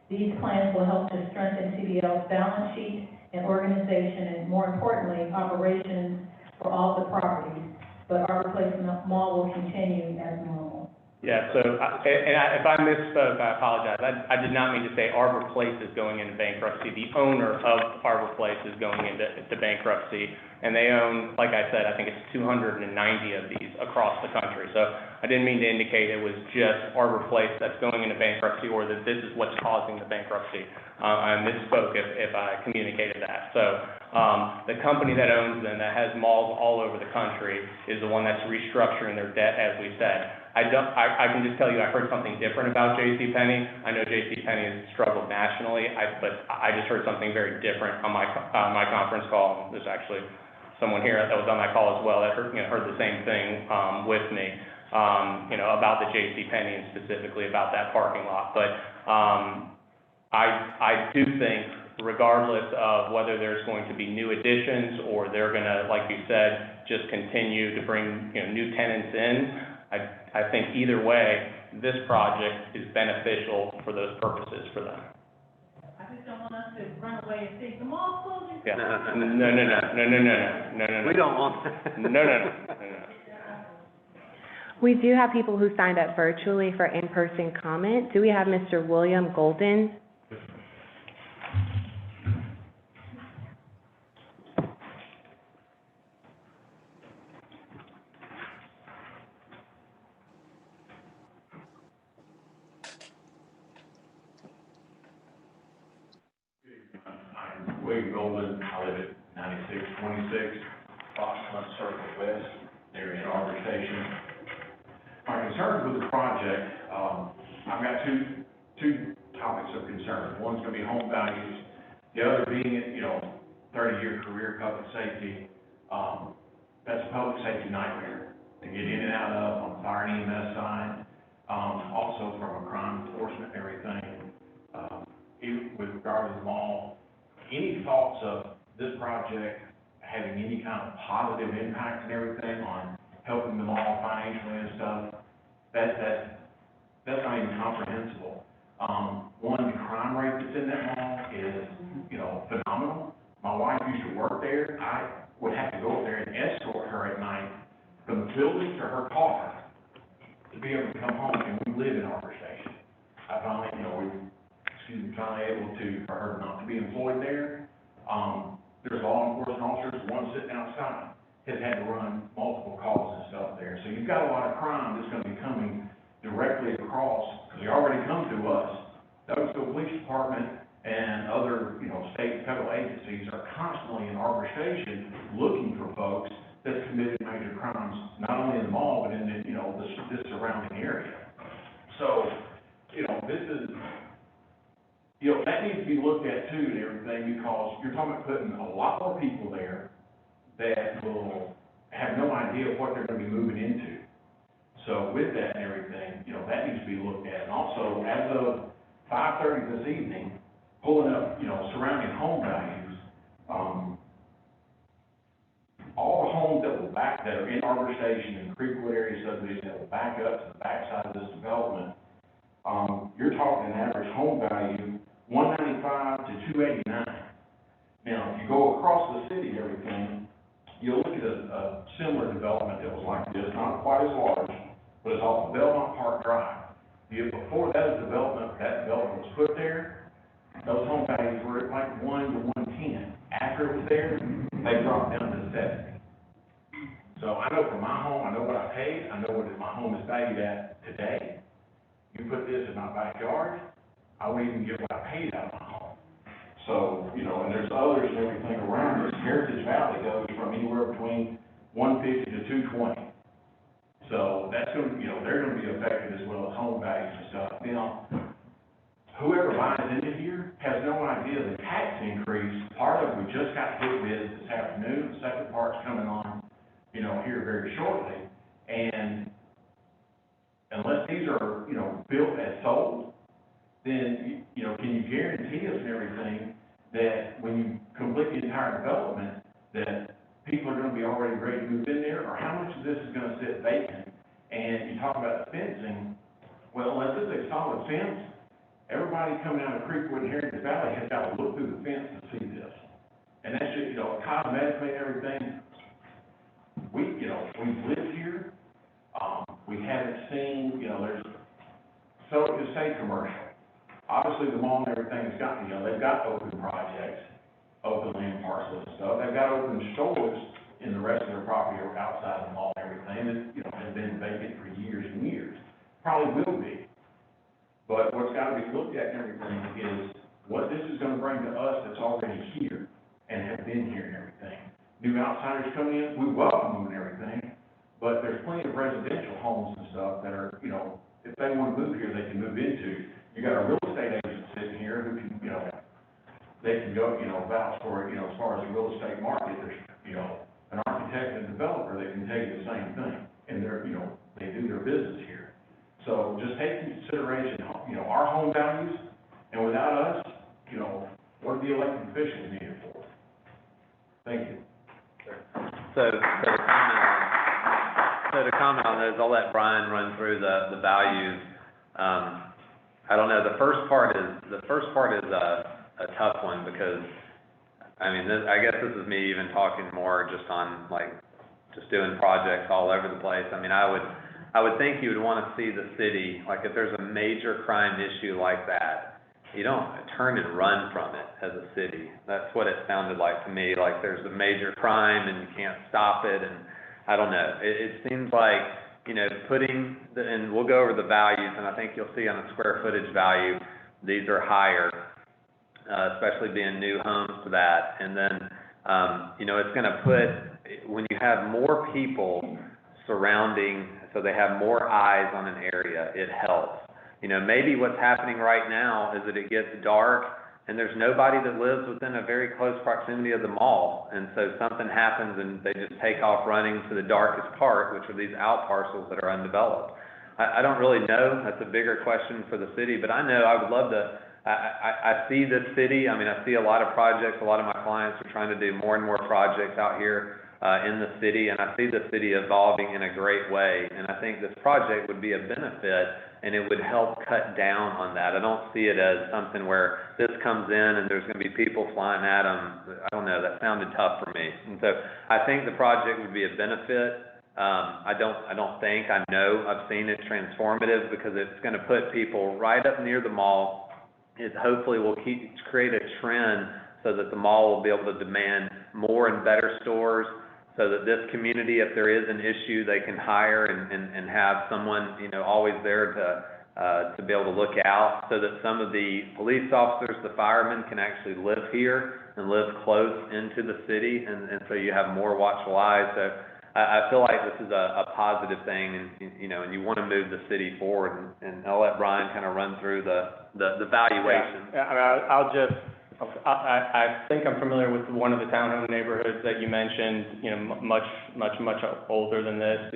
These plans will help to strengthen CDL's balance sheet and organization, and more importantly, operations for all the properties. But Arbor Place Mall will continue as normal. Yeah, so, if I misspoke, I apologize. I did not mean to say Arbor Place is going into bankruptcy. The owner of Arbor Place is going into bankruptcy, and they own, like I said, I think it's 290 of these across the country. So I didn't mean to indicate it was just Arbor Place that's going into bankruptcy, or that this is what's causing the bankruptcy. I misspoke if I communicated that. So the company that owns them, that has malls all over the country, is the one that's restructuring their debt, as we said. I can just tell you, I heard something different about JCPenney. I know JCPenney has struggled nationally, but I just heard something very different on my conference call. There's actually someone here that was on my call as well that heard the same thing with me, about the JCPenney and specifically about that parking lot. But I do think, regardless of whether there's going to be new additions or they're going to, like you said, just continue to bring new tenants in, I think either way, this project is beneficial for those purposes for them. I just don't want us to run away and think the mall's closing. Yeah. No. We don't want that. No. We do have people who signed up virtually for in-person comment. Do we have Mr. William Golden? William Golden, I live at 9626 Foxhunt Circle West, there in Arbor Station. My concerns with the project, I've got two topics of concern. One's gonna be home values, the other being, 30-year career public safety. That's a public safety nightmare to get in and out of on fire and EMS side. Also from a crime enforcement and everything, even with regard to the mall. Any thoughts of this project having any kind of positive impact and everything on helping the mall financially and stuff? That's not even comprehensible. One, the crime rate that's in that mall is, phenomenal. My wife used to work there. I would have to go up there and escort her at night from the building to her car to be able to come home, and we live in Arbor Station. I finally, finally able for her not to be employed there. There's law enforcement officers, one sitting outside, has had to run multiple calls and stuff there. So you've got a lot of crime that's gonna be coming directly across, because they already come to us. The Oakville Police Department and other, state and federal agencies are constantly in Arbor Station looking for folks that's committed major crimes, not only in the mall, but in the, this surrounding area. So, this is, that needs to be looked at too and everything, because you're talking about putting a lot more people there that will have no idea what they're gonna be moving into. So with that and everything, that needs to be looked at. And also, as of 5:30 this evening, pulling up, surrounding home values, all the homes that are in Arbor Station and Creekwood area subdivision that will back up to the backside of this development, you're talking an average home value, 195 to 289. Now, if you go across the city and everything, you'll look at a similar development that was like this, not quite as large, but it's off of Belmont Park Drive. Before that development was put there, those home values were at like 1 to 110. After it was there, they dropped down to 70. So I know for my home, I know what I paid, I know what my home is valued at today. You put this in my backyard, I wouldn't even get what I paid out of my home. So, and there's others and everything around this. Heritage Valley goes from anywhere between 150 to 220. So that's going to, they're going to be affected as well as home values and stuff. Now, whoever buys into here has no idea the tax increase. Part of it, we just got hit with this afternoon. The second part's coming on, here very shortly. And unless these are, built as sold, then, can you guarantee us and everything that when you complete the entire development, that people are going to be already ready to move in there? Or how much of this is going to sit vacant? And you talk about the fencing. Well, unless it's a solid fence, everybody coming out of Creekwood and Heritage Valley has got to look through the fence to see this. And that's just, cosmetically and everything. We've lived here. We haven't seen, so to say commercial. Obviously, the mall and everything has got, they've got open projects, open land parcels and stuff. They've got open stores in the rest of their property or outside the mall and everything that, has been vacant for years and years. Probably will be. But what's got to be looked at and everything is what this is going to bring to us that's already here and have been here and everything. New outsiders coming in, we welcome them and everything, but there's plenty of residential homes and stuff that are, if they want to move here, they can move into. You got a real estate agent sitting here who can, they can go, vouch for it, as far as the real estate market. There's, an architect and developer that can tell you the same thing, and they're, they do their business here. So just take into consideration, our home values, and without us, what are the elected officials needed for? Thank you. So to comment on those, I'll let Brian run through the values. I don't know, the first part is a tough one because, I guess this is me even talking more just on just doing projects all over the place. I would think you would want to see the city, if there's a major crime issue like that, you don't turn and run from it as a city. That's what it sounded like to me, like there's a major crime and you can't stop it, and I don't know. It seems like, and we'll go over the values, and I think you'll see on the square footage value, these are higher, especially being new homes to that. And then, it's going to put, when you have more people surrounding, so they have more eyes on an area, it helps. Maybe what's happening right now is that it gets dark and there's nobody that lives within a very close proximity of the mall. And so something happens and they just take off running to the darkest part, which are these out parcels that are undeveloped. I don't really know. That's a bigger question for the city, but I know I would love to, I see this city. I see a lot of projects. A lot of my clients are trying to do more and more projects out here in the city, and I see the city evolving in a great way. And I think this project would be a benefit, and it would help cut down on that. I don't see it as something where this comes in and there's going to be people flying at them. I don't know. That sounded tough for me. And so I think the project would be a benefit. I know I've seen it transformative because it's going to put people right up near the mall. It hopefully will create a trend so that the mall will be able to demand more and better stores, so that this community, if there is an issue, they can hire and have someone, always there to be able to look out, so that some of the police officers, the firemen can actually live here and live close into the city, and so you have more watchful eyes. So I feel like this is a positive thing, and you want to move the city forward, and I'll let Brian kind of run through the valuation. Yeah, I think I'm familiar with one of the townhome neighborhoods that you mentioned, much older than this.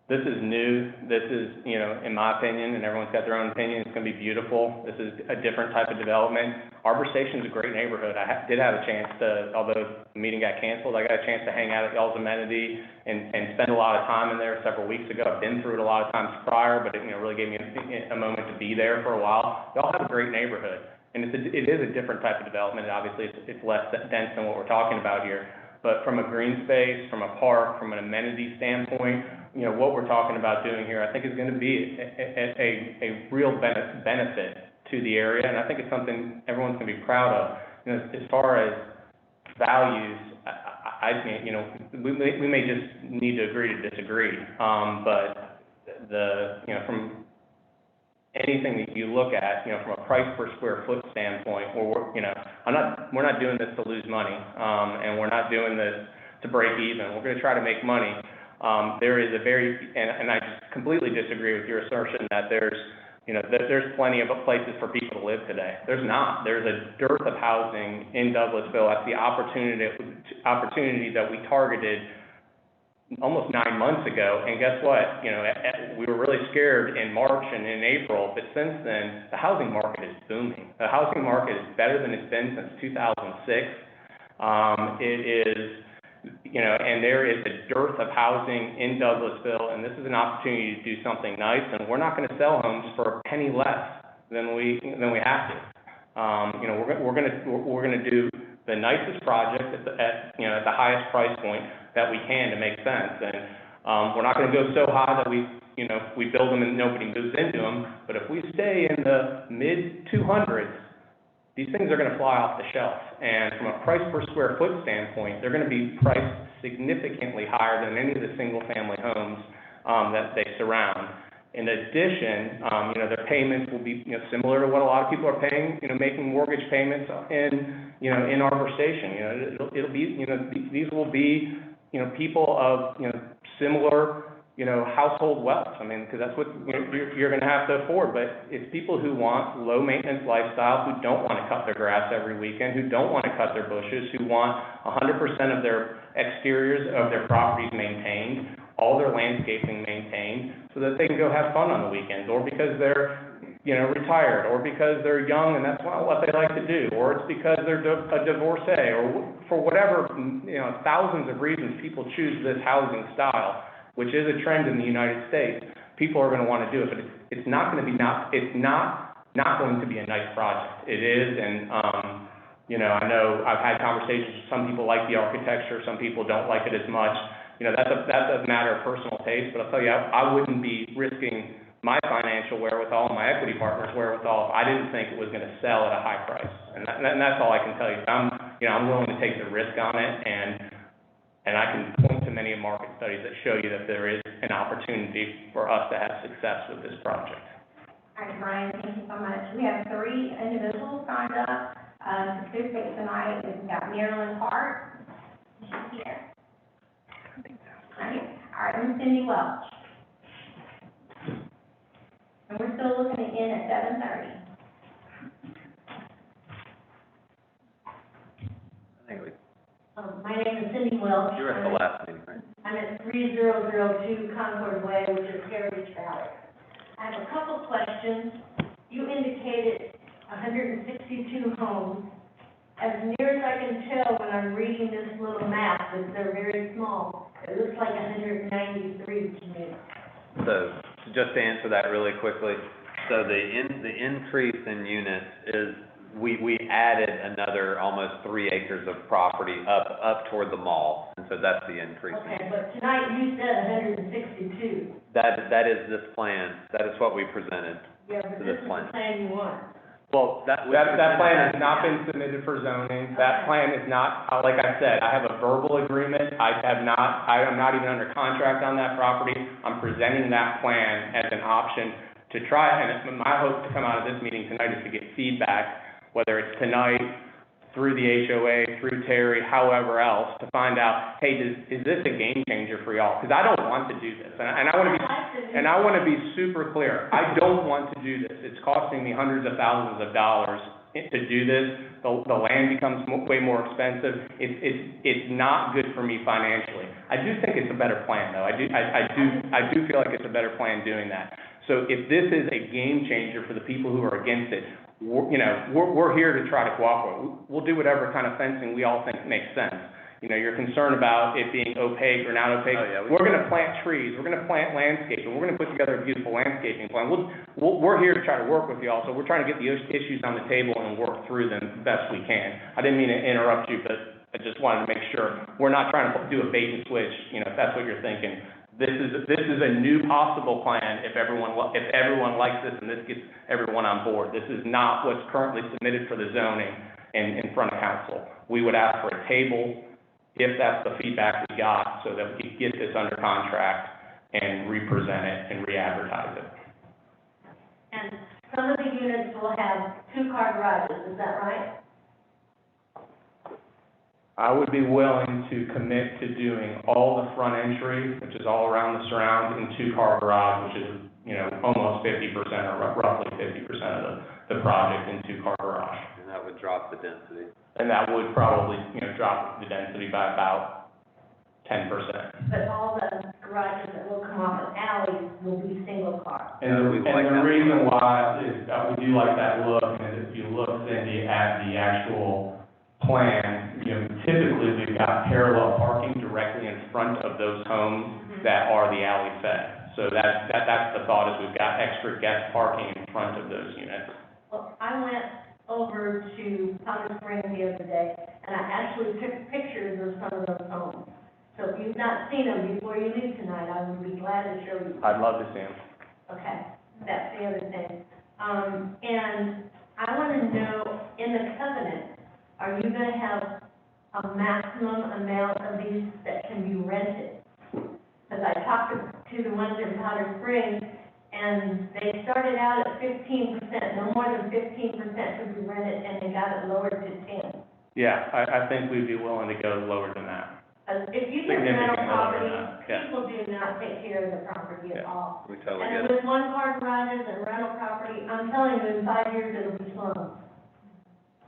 This is new. This is, you know, in my opinion, and everyone's got their own opinion, it's gonna be beautiful. This is a different type of development. Arbor Station's a great neighborhood. I did have a chance to, although the meeting got canceled, I got a chance to hang out at y'all's amenity and spend a lot of time in there several weeks ago. I've been through it a lot of times prior, but it, you know, really gave me a moment to be there for a while. Y'all have a great neighborhood, and it is a different type of development. Obviously, it's less dense than what we're talking about here. But from a green space, from a park, from an amenity standpoint, you know, what we're talking about doing here, I think is gonna be a real benefit to the area, and I think it's something everyone's gonna be proud of. You know, as far as values, I think, you know, we may just need to agree to disagree. But you know, from anything that you look at, you know, from a price per square foot standpoint, we're not doing this to lose money, and we're not doing this to break even. We're gonna try to make money. There is and I just completely disagree with your assertion that there's plenty of places for people to live today. There's not. There's a dearth of housing in Douglasville. That's the opportunity that we targeted almost 9 months ago. And guess what? You know, we were really scared in March and in April, but since then, the housing market is booming. The housing market is better than it's been since 2006. It is, you know, and there is a dearth of housing in Douglasville, and this is an opportunity to do something nice, and we're not gonna sell homes for a penny less than we have to. You know, we're gonna do the nicest project at the highest price point that we can to make sense. And we're not gonna go so high that we build them and nobody moves into them, but if we stay in the mid 200s, these things are gonna fly off the shelf. And from a price per square foot standpoint, they're gonna be priced significantly higher than any of the single family homes that they surround. In addition, you know, their payments will be, you know, similar to what a lot of people are paying, you know, making mortgage payments in Arbor Station. You know, it'll be, you know, these will be, you know, people of, you know, similar, you know, household wealth. I mean, because that's what you're going to have to afford. But it's people who want low maintenance lifestyle, who don't want to cut their grass every weekend, who don't want to cut their bushes, who want 100% of their exteriors of their properties maintained, all their landscaping maintained, so that they can go have fun on the weekends, or because they're, you know, retired, or because they're young and that's what they like to do, or it's because they're a divorcee, or for whatever, you know, thousands of reasons people choose this housing style, which is a trend in the United States. People are going to want to do it, but it's not going to be going to be a nice project. It is, and you know, I know I've had conversations. Some people like the architecture, some people don't like it as much. You know, that's a matter of personal taste. But I'll tell you, I wouldn't be risking my financial wherewithal, my equity partner's wherewithal, if I didn't think it was going to sell at a high price. And that's all I can tell you. I'm willing to take the risk on it, and I can point to many market studies that show you that there is an opportunity for us to have success with this project. All right, Brian, thank you so much. We have 3 individuals signed up to participate tonight. We've got Marilyn Hart. She's here. All right, and Cindy Welch. And we're still looking to end at 7:30. My name is Cindy Welch. You were at the last meeting, right? I'm at 3002 Concord Way, which is Heritage Valley. I have a couple questions. You indicated 162 homes. As near as I can tell when I'm reading this little map, that they're very small, it looks like 193 to me. So just to answer that really quickly, so the increase in units is, we added another almost 3 acres of property up toward the mall, and so that's the increase. Okay, but tonight you said 162. That is this plan. That is what we presented. Yeah, but To this this is plan. the plan you want. Well, that plan has not been submitted for zoning. That plan is not, like I said, I have a verbal agreement. I am not even under contract on that property. I'm presenting that plan as an option to try, and it's my hope to come out of this meeting tonight is to get feedback, whether it's tonight, through the HOA, through Terry, however else, to find out, hey, is this a game changer for y'all? Because I don't want to do this, and I want to be super clear. I don't want to do this. It's costing me hundreds of thousands of dollars to do this. The land becomes way more expensive. It's not good for me financially. I do think it's a better plan, though. I do feel like it's a better plan doing that. So if this is a game changer for the people who are against it, we're here to try to cooperate. We'll do whatever kind of fencing we all think makes sense. You're concerned about it being opaque or not opaque. Oh, yeah, we're gonna plant trees, we're gonna plant landscaping, we're gonna put together a beautiful landscaping plan. We're here to try to work with y'all, so we're trying to get the issues on the table and work through them best we can. I didn't mean to interrupt you, but I just wanted to make sure we're not trying to do a bait and switch, if that's what you're thinking. This is a new possible plan if everyone likes this and this gets everyone on board. This is not what's currently submitted for the zoning in front of council. We would ask for a table if that's the feedback we got, so that we could get this under contract and represent it and re-advertise it. And some of the units will have 2-car garages, is that right? I would be willing to commit to doing all the front entry, which is all around the surround, in 2-car garage, which is, almost 50% or roughly 50% of the project in 2-car garage. And that would drop the density. And that would probably, drop the density by about 10%. But all the garages that will come off of alleys will be single car. And the reason why is, we do like that look, and if you look, Cindy, at the actual plan, typically we've got parallel parking directly in front of those homes that are the alley fed. So that's the thought, is we've got extra guest parking in front of those units. Well, I went over to Powder Springs the other day, and I actually took pictures of some of those homes. So if you've not seen them before you leave tonight, I would be glad to show you. I'd love to see them. Okay, that's the other thing. And I want to know, in the covenant, are you going to have a maximum amount of these that can be rented? Because I talked to the ones in Powder Springs, and they started out at 15%, no more than 15% could be rented, and they got it lowered to 10. Yeah, I think we'd be willing to go lower than that. If you get rental Significantly lower property, than that, yeah. people do not take care of the property at Yeah. all. We totally And get it. with 1-car garages and rental property, I'm telling you, in 5 years, it'll be slums.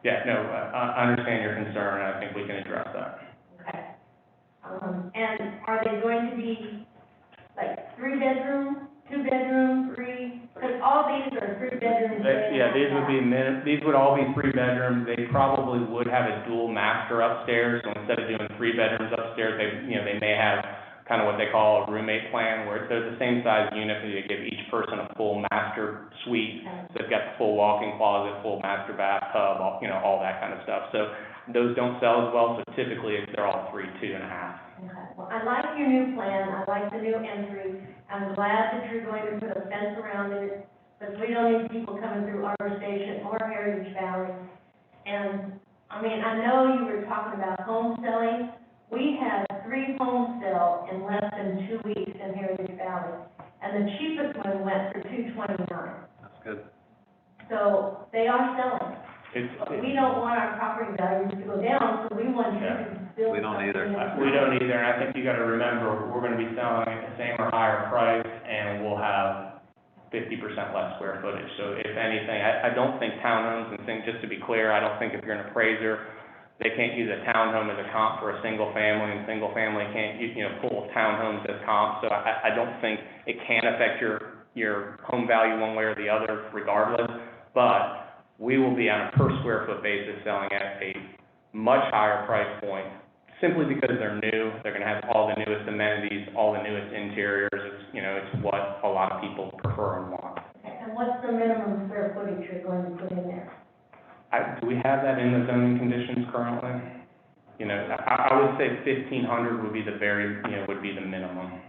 Yeah, no, I understand your concern, and I think we can address that. Okay. And are they going to be like 3-bedroom, 2-bedroom, 3? Because all these are 3-bedroom. These would all be 3 bedrooms. They probably would have a dual master upstairs, so instead of doing 3 bedrooms upstairs, they may have kind of what they call a roommate plan, where they're the same size unit, but they give each person a full master suite. So they've got the full walk-in closet, full master bathtub, all that kind of stuff. So those don't sell as well, so typically they're all 3, 2.5. Okay, well, I like your new plan, I like the new entry, I'm glad that you're going to put a fence around it, because we don't need people coming through Arbor Station or Heritage Valley. And, I know you were talking about home selling. We had 3 homes sell in less than 2 weeks in Heritage Valley, and the cheapest one went for $229. That's good. So, they are selling. But we don't want our property values to go down, so we want you to build. We don't either. We don't either, and I think you gotta remember, we're gonna be selling at the same or higher price, and we'll have 50% less square footage. So if anything, I don't think townhomes, just to be clear, I don't think if you're an appraiser, they can't use a townhome as a comp for a single family, and single family can't, pull townhomes as comps. So I don't think it can affect your home value one way or the other regardless, but we will be on a per square foot basis selling at a much higher price point, simply because they're new. They're gonna have all the newest amenities, all the newest interiors. It's what a lot of people prefer and want. Okay, and what's the minimum square footage you're going to put in there? Do we have that in the zoning conditions currently? I would say 1,500 would be would be the minimum.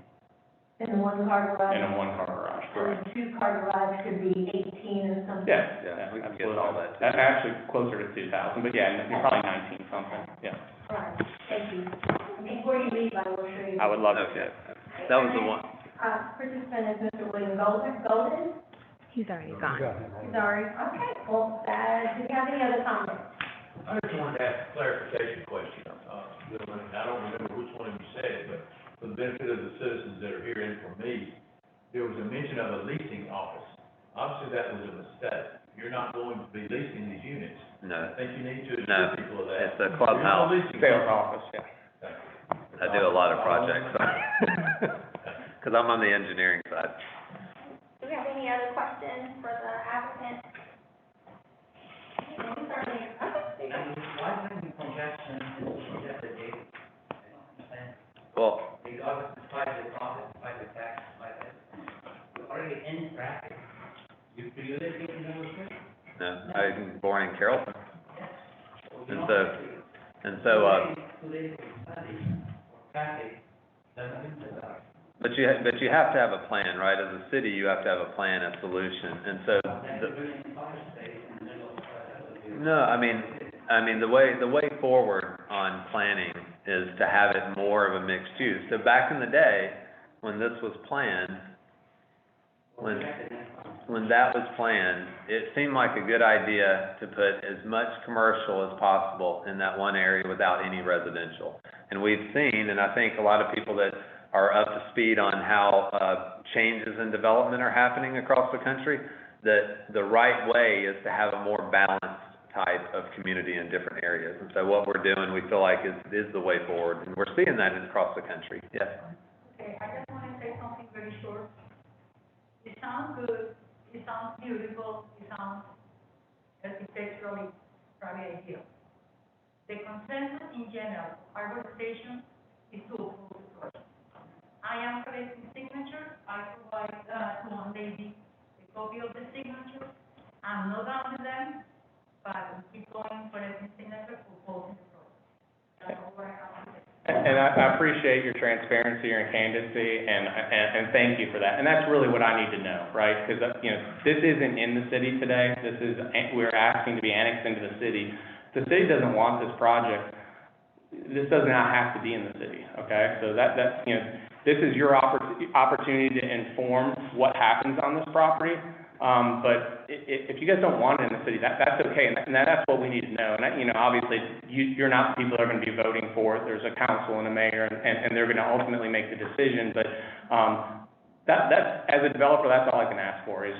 In a 1-car garage? In a 1-car garage, So correct. a 2-car garage could be 18 or something? Yeah, we can get all that, too. Actually, closer to 2,000, but yeah, you're probably 19 something, yeah. Right, thank you. Before you leave, I will show you. I would love to see Okay. it. That was the one. Participant is Mr. William Golden. He's already gone. Sorry. Okay, well, do you have any other comments? I just wanted to ask a clarification question, Gentlemen. I don't remember which one of you said it, but for the benefit of the citizens that are here and for me, there was a mention of a leasing office. Obviously, that was a mistake. you're not going to be leasing these units. No, I think you need to no, assure people of that. it's a clubhouse. You're not leasing. Sales office, yeah. I do a lot of projects, because I'm on the engineering side. Do we have any other questions for the applicant? Okay, certainly. Okay. Why bring the congestion to just a gate? Well, Because despite the profit, despite the tax, despite that, you're already in traffic. Do you live in Nova Scotia? no, I'm born in Carrollton, and so, Today, study, traffic, doesn't mean that. but you have to have a plan, right? As a city, you have to have a plan, a solution, and so. No, I mean, the way forward on planning is to have it more of a mixed use. So back in the day, when this was planned, when that was planned, it seemed like a good idea to put as much commercial as possible in that one area without any residential. And we've seen, and I think a lot of people that are up to speed on how changes in development are happening across the country, that the right way is to have a more balanced type of community in different areas. And so what we're doing, we feel like is the way forward, and we're seeing that across the country. Yes. Okay, I just want to say something very short. It sounds good, it sounds beautiful, it sounds architecturally very ideal. The consensus in general, urbanization is to oppose the project. I am collecting signatures, I provide to one lady a copy of the signatures. I'm not done with them, but we keep going collecting signatures for opposing the project. That's all I have to say. And I appreciate your transparency and candidacy, and thank you for that. And that's really what I need to know, right? Because, this isn't in the city today. We're asking to be annexed into the city. The city doesn't want this project. This does not have to be in the city, okay? So this is your opportunity to inform what happens on this property. But if you guys don't want it in the city, that's okay, and that's what we need to know. And obviously, you're not the people that are going to be voting for it. There's a council and a mayor, and they're going to ultimately make the decision. But that's as a developer, that's all I can ask for is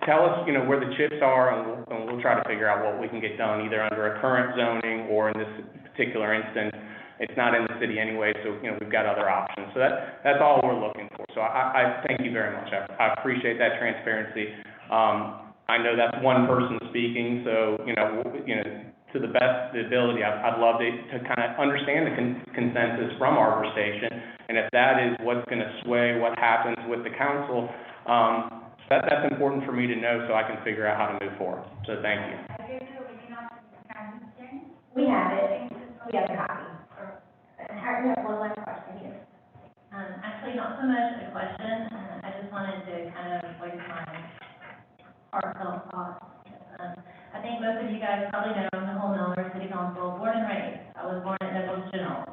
tell us where the chips are, and we'll try to figure out what we can get done either under a current zoning or in this particular instance. It's not in the city anyway, so, we've got other options. So that's all we're looking for. So I thank you very much. I appreciate that transparency. I know that's one person speaking, so, to the best of the ability, I'd love to kind of understand the consensus from Arbor Station. And if that is what's going to sway what happens with the council, that's important for me to know so I can figure out how to move forward. So thank you. We have it. We have a copy. Harry, you have one last question here. Actually, not so much a question, I just wanted to kind of voice my heartfelt thoughts. I think most of you guys probably know I'm the Home Miller City Council, born and raised. I was born at Douglas General.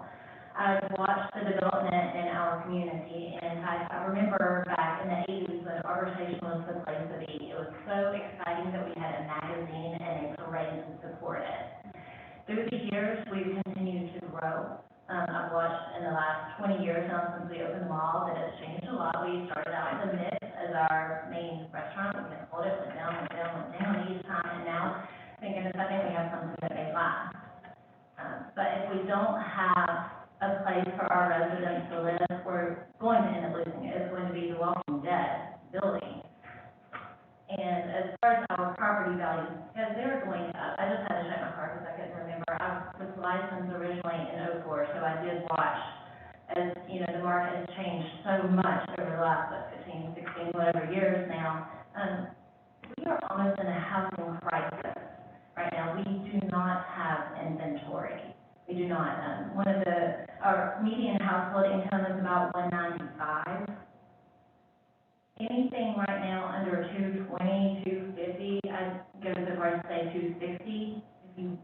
I've watched the development in our community, and I remember back in the 80s when Arbor Station was the place to be. It was so exciting that we had a magazine and a parade to support it. Through the years, we've continued to grow. I've watched in the last 20 years now since we opened the mall that it's changed a lot. We started out in the mid as our main restaurant. We can hold it, went down each time, and now, I think we have something that may last. But if we don't have a place for our residents to live, we're going to end up losing it. It's going to be the Walking Dead building. And as far as our property values, because they're going up, I just had to check my car because I couldn't remember. I was licensed originally in 04, so I did watch as, the market has changed so much over the last, 15, 16, whatever years now. We are almost in a housing crisis right now. We do not have inventory. We do not. Our median household income is about $195. Anything right now under $220, $250, I'd go so far as to say $260. If you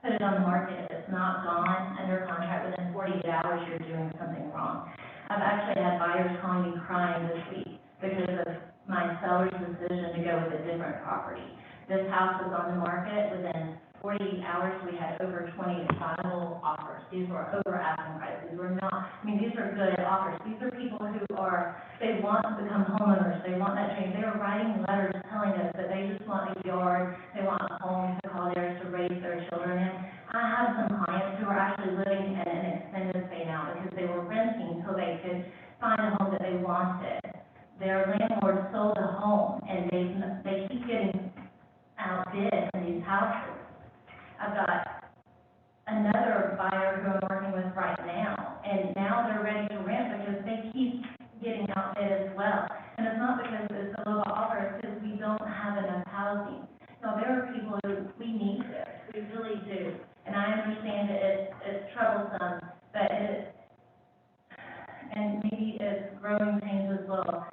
put it on the market, if it's not gone under contract within 48 hours, you're doing something wrong. I've actually had buyers calling me crying this week because of my seller's decision to go with a different property. This house was on the market within 48 hours, we had over 20 viable offers. These were over asking prices. These were not, I mean, these are good offers. These are people who they want to become homeowners. They want that change. They are writing letters telling us that they just want a yard, they want a home to call theirs to raise their children in. I have some clients who are actually living in an extended stay now because they were renting until they could find a home that they wanted. Their landlord sold a home and they keep getting outbid in these houses. I've got another buyer who I'm working with right now, and now they're ready to rent because they keep getting outbid as well. And it's not because it's a low offer, it's because we don't have enough housing. No, there are people who, we need this, we really do. And I understand that it's troublesome, but and maybe it's growing pains as well.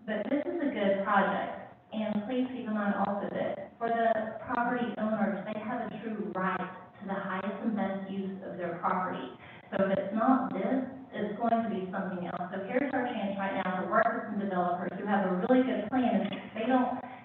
But this is a good project, and please keep in mind also that for the property owners, they have a true right to the highest and best use of their property. So if it's not this, it's going to be something else. So here's our chance right now to work with some developers who have a really good plan. If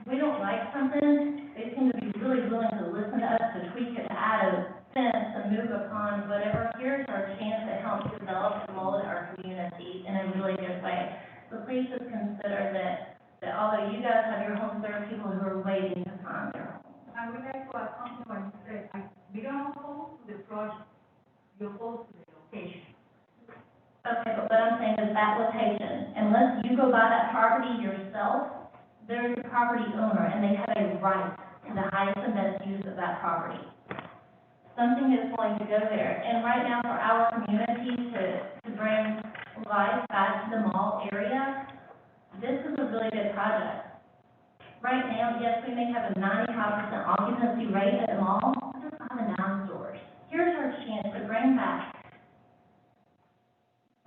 we don't like something, they seem to be really willing to listen to us, to tweak it, to add a fence, to move upon whatever. Here's our chance to help develop and mold our community in a really good way. So please just consider that although you guys have your homes, there are people who are waiting to find their homes. I would like to add something when you said, we don't oppose to the project, we oppose to the location. Okay, but what I'm saying is that location, unless you go buy that property yourself, there's a property owner and they have a right to the highest and best use of that property. Something is going to go there. And right now for our community to bring life back to the mall area, this is a really good project. Right now, yes, we may have a 95% occupancy rate at the mall, but there's 5 and 9 stores. Here's our chance to bring back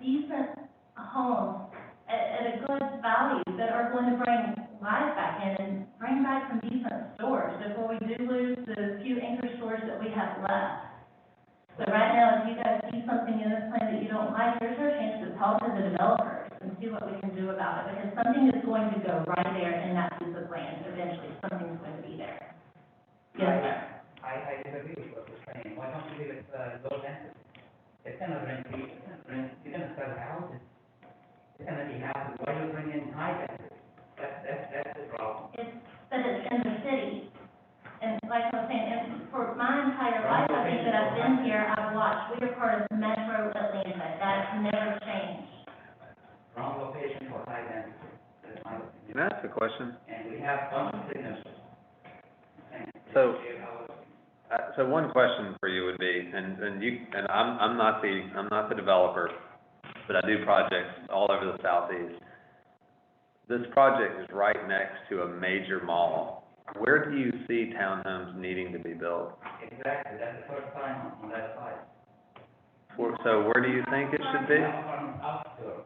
decent homes at a good value that are going to bring life back in and bring back some decent stores before we do lose the few anchor stores that we have left. So right now, if you guys see something in this plan that you don't like, here's our chance to talk to the developers and see what we can do about it, because something is going to go right there in that piece of land eventually. Something's going to be there. Yes, sir. I disagree with what you're saying. Why don't you leave it low density? It's gonna you're gonna sell houses. It's gonna be houses. Why are you bringing high density? That's the problem. It's that it's in the city. And like I was saying, and for my entire life, I think that I've been here, I've watched, we are part of Metro Atlanta. That's never changed. Wrong location for high density. That's my opinion. Can I ask a question? And we have bunch of signatures. So one question for you would be, and I'm not the developer, but I do projects all over the southeast. This project is right next to a major mall. Where do you see townhomes needing to be built? Exactly, that's the first time on that side. So where do you think it should be? Outdoor,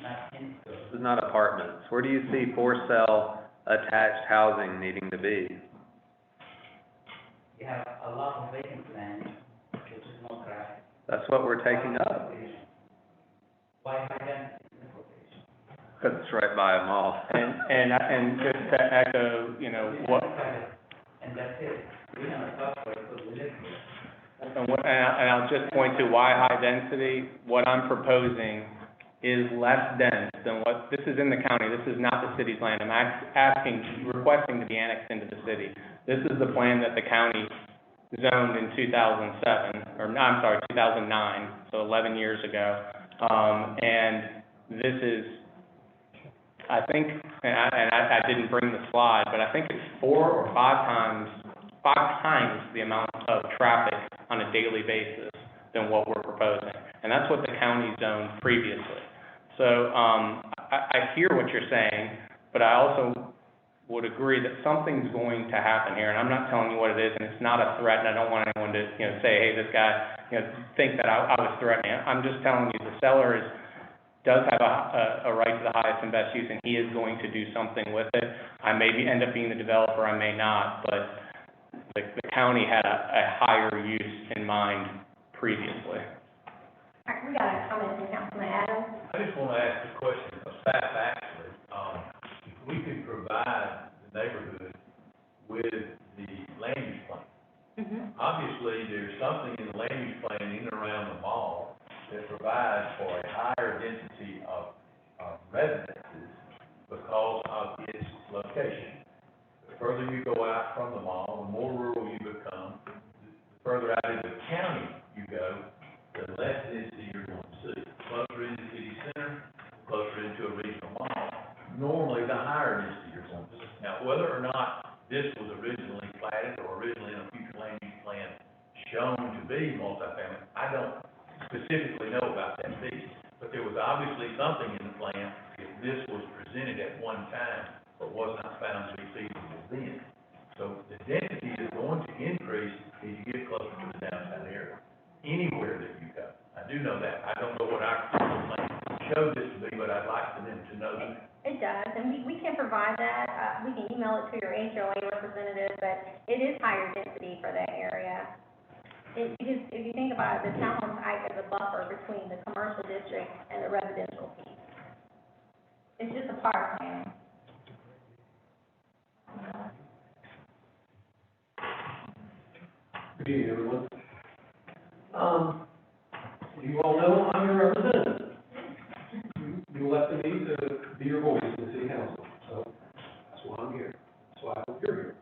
not indoor. This is not apartments. Where do you see for sale attached housing needing to be? You have a lot of vacant land, which is no traffic. That's what we're taking up, Why high density in this location? because it's right by a mall. And just to echo, what, And that's it. We're gonna suffer because we live here. and I'll just point to why high density. What I'm proposing is less dense than what, this is in the county, this is not the city's land. I'm requesting to be annexed into the city. This is the plan that the county zoned in 2007, or no, I'm sorry, 2009, so 11 years ago. And this is, I think, and I didn't bring the slide, but I think it's 4 or 5 times the amount of traffic on a daily basis than what we're proposing. And that's what the county zoned previously. So, I hear what you're saying, but I also would agree that something's going to happen here, and I'm not telling you what it is, and it's not a threat, and I don't want anyone to, say, hey, this guy, think that I was threatening. I'm just telling you the seller does have a right to the highest and best use, and he is going to do something with it. I may end up being the developer, I may not, but the county had a higher use in mind previously. All right, we got a comment from Councilman Adams. I just want to ask a question of staff, actually. If we could provide the neighborhood with the land use plan, something in the land use plan in and around the mall that provides for a higher density of residences because of its location. The further you go out from the mall, the more rural you become, the further out into the county you go, the less density you're going to see. The closer into the city center, the closer into a regional mall, normally the higher density you're going to see. Now, whether or not this was originally platted or originally in a future land use plan shown to be multifamily, I don't specifically know about that piece. But there was obviously something in the plan if this was presented at one time, but was not found to be feasible then. So the density is going to increase as you get closer to the downtown area, anywhere that you go. I do know that. I don't know what our plan showed this to be, but I'd like for them to know that. It does, and we can provide that, we can email it to your HOA representative, but it is higher density for that area. Because if you think about it, the townhomes act as a buffer between the commercial district and the residential piece. It's just a part of planning. Good evening, everyone. You all know I'm your representative. You elected me to be your voice in the city council, so that's why I'm here. That's why I hope you're here.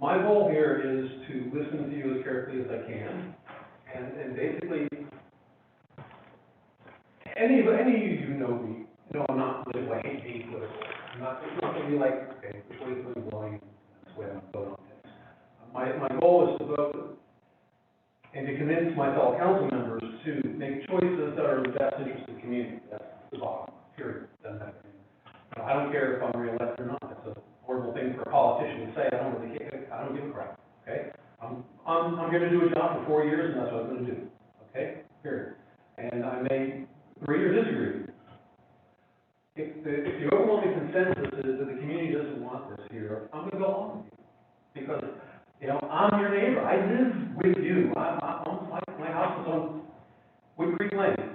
My goal here is to listen to you as carefully as I can, and basically, any of you know me, know I'm not political. I hate being political. It's not going to be like, okay, which way is the wind blowing? That's the way I'm going on things. My goal is to vote and to convince my fellow council members to make choices that are in the best interest of the community. That's the bottom, period. Doesn't matter. I don't care if I'm reelected or not. It's a horrible thing for a politician to say. I don't really care. I don't give a crap. Okay? I'm here to do a job for 4 years, and that's what I'm going to do. Okay? Period. And I may agree or disagree. If the overwhelming consensus is that the community doesn't want this here, I'm going to go along with you. Because, you know, I'm your neighbor. I live with you. My house is on Wood Creek Lane,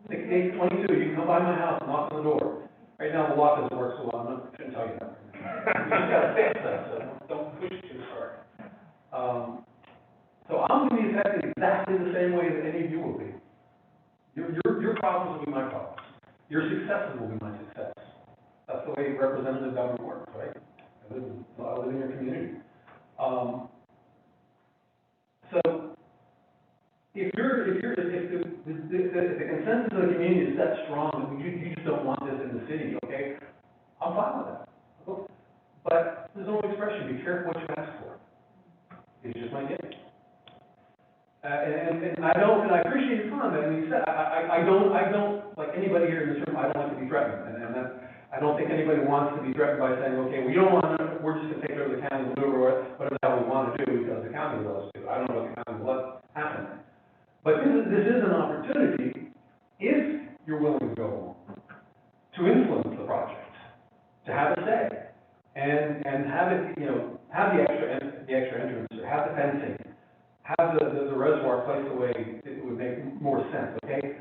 6822. You can come by my house and knock on the door. Right now, the lock doesn't work so well. I shouldn't tell you that. You just got to fix that, so don't push too hard. So I'm going to be affected exactly the same way that any of you will be. Your problems will be my problems. Your successes will be my success. That's the way representative government works, right? I live in your community. So if the consensus of the community is that strong that you just don't want this in the city, okay? I'm fine with that. But there's no expression. Be careful what you ask for. It's just my gift. And I appreciate your comment. And you said I don't like anybody here in this room. I don't like to be threatened, and I don't think anybody wants to be threatened by saying, okay, we don't want to. We're just going to take over the county and do whatever the hell we want to do because the county will let us do. I don't know what the county will let happen. But this is an opportunity, if you're willing to go along, to influence the project, to have a say, and have it, you know, have the extra entrance, or have the fencing, have the reservoir placed the way it would make more sense, okay?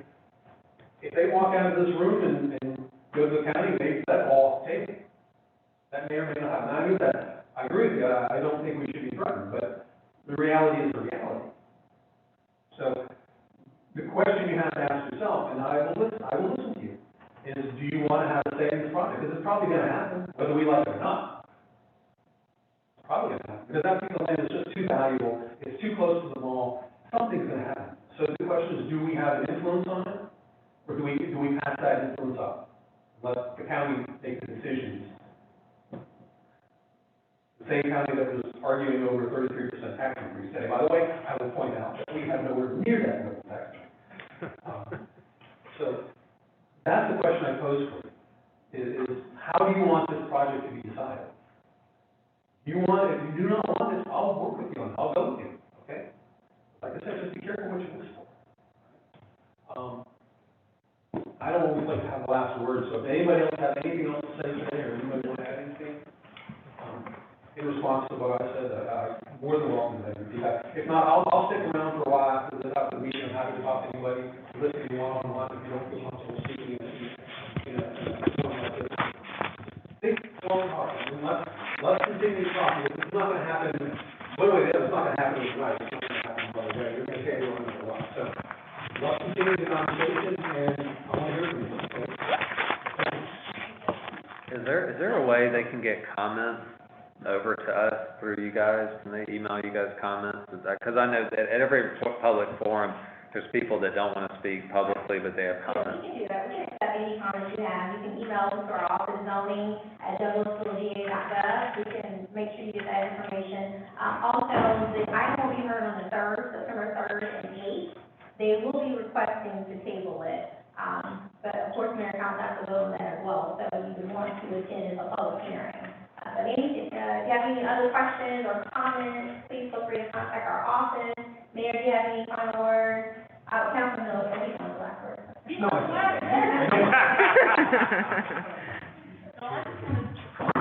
If they walk out of this room and go to the county, maybe that's all off the table. That may or may not happen. I agree with you. I don't think we should be threatened, but the reality is the reality. So the question you have to ask yourself, and I will listen to you, is do you want to have a say in this project? Because it's probably going to happen, whether we like it or not. It's probably going to happen. Because that piece of land is just too valuable. It's too close to the mall. Something's going to happen. So the question is, do we have an influence on it? Or do we pass that influence up? Let the county make the decisions. The same county that was arguing over 33% tax increase today. By the way, I will point out that we have nowhere near that level of tax increase. So that's the question I pose for you, is how do you want this project to be decided? If you do not want this, I'll work with you on it. I'll go with you, okay? Like I said, just be careful what you wish for. I don't always like to have the last word, so if anybody else has anything else to say today, or anybody want to add anything, in response to what I said, I'm more than welcome to have your feedback. If not, I'll stick around for a while after the meeting. I'm happy to talk to anybody, listen to you one-on-one if you don't feel comfortable speaking in a forum like this. Think long and hard. let's continue talking, it's not gonna happen, one way or the other, it's not gonna happen overnight, it's not gonna happen right away, you're gonna carry on for a while, so, let's continue the conversation, and I wanna hear from you, okay? Is there a way they can get comments over to us through you guys? Can they email you guys comments? Is that, because I know that at every public forum, there's people that don't want to speak publicly, but they have Yes, comments. you can do that. We can accept any comments you have. You can email us to our office zoning@douglasvillega.gov. We can make sure you get that information. Also, the item will be heard on the third, September 3rd and 8th. They will be requesting to table it. But of course, Mayor Council has to vote on that as well, so you would want to attend as a public hearing. But if you have any other questions or comments, please feel free to contact our office. Mayor, do you have any final words? Councilman Miller, any final last words? No, So I just want to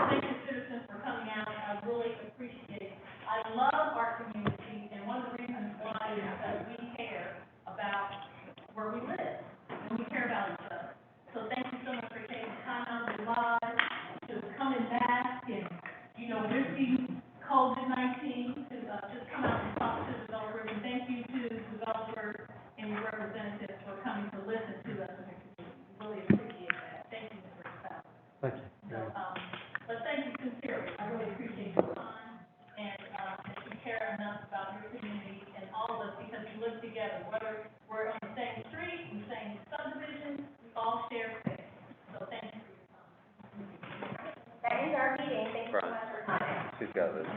thank the citizens for coming out. I really appreciate it. I love our community, and one of the reasons why is that we care about where we live, and we care about each other. So thank you so much for taking time out of your lives to come and back and, risking COVID-19 to just come out and talk to developers. And thank you to developers and your representatives for coming to listen to us in the community. We really appreciate that. Thank you, Mr. Giselle. Thank you. So, but thank you sincerely. I really appreciate your time and, that you care enough about your community and all of us because we live together. Whether we're on the same street, the same subdivision, we all share space. So thank you for your time. That ends our meeting. Thank you so much for coming. She's got this.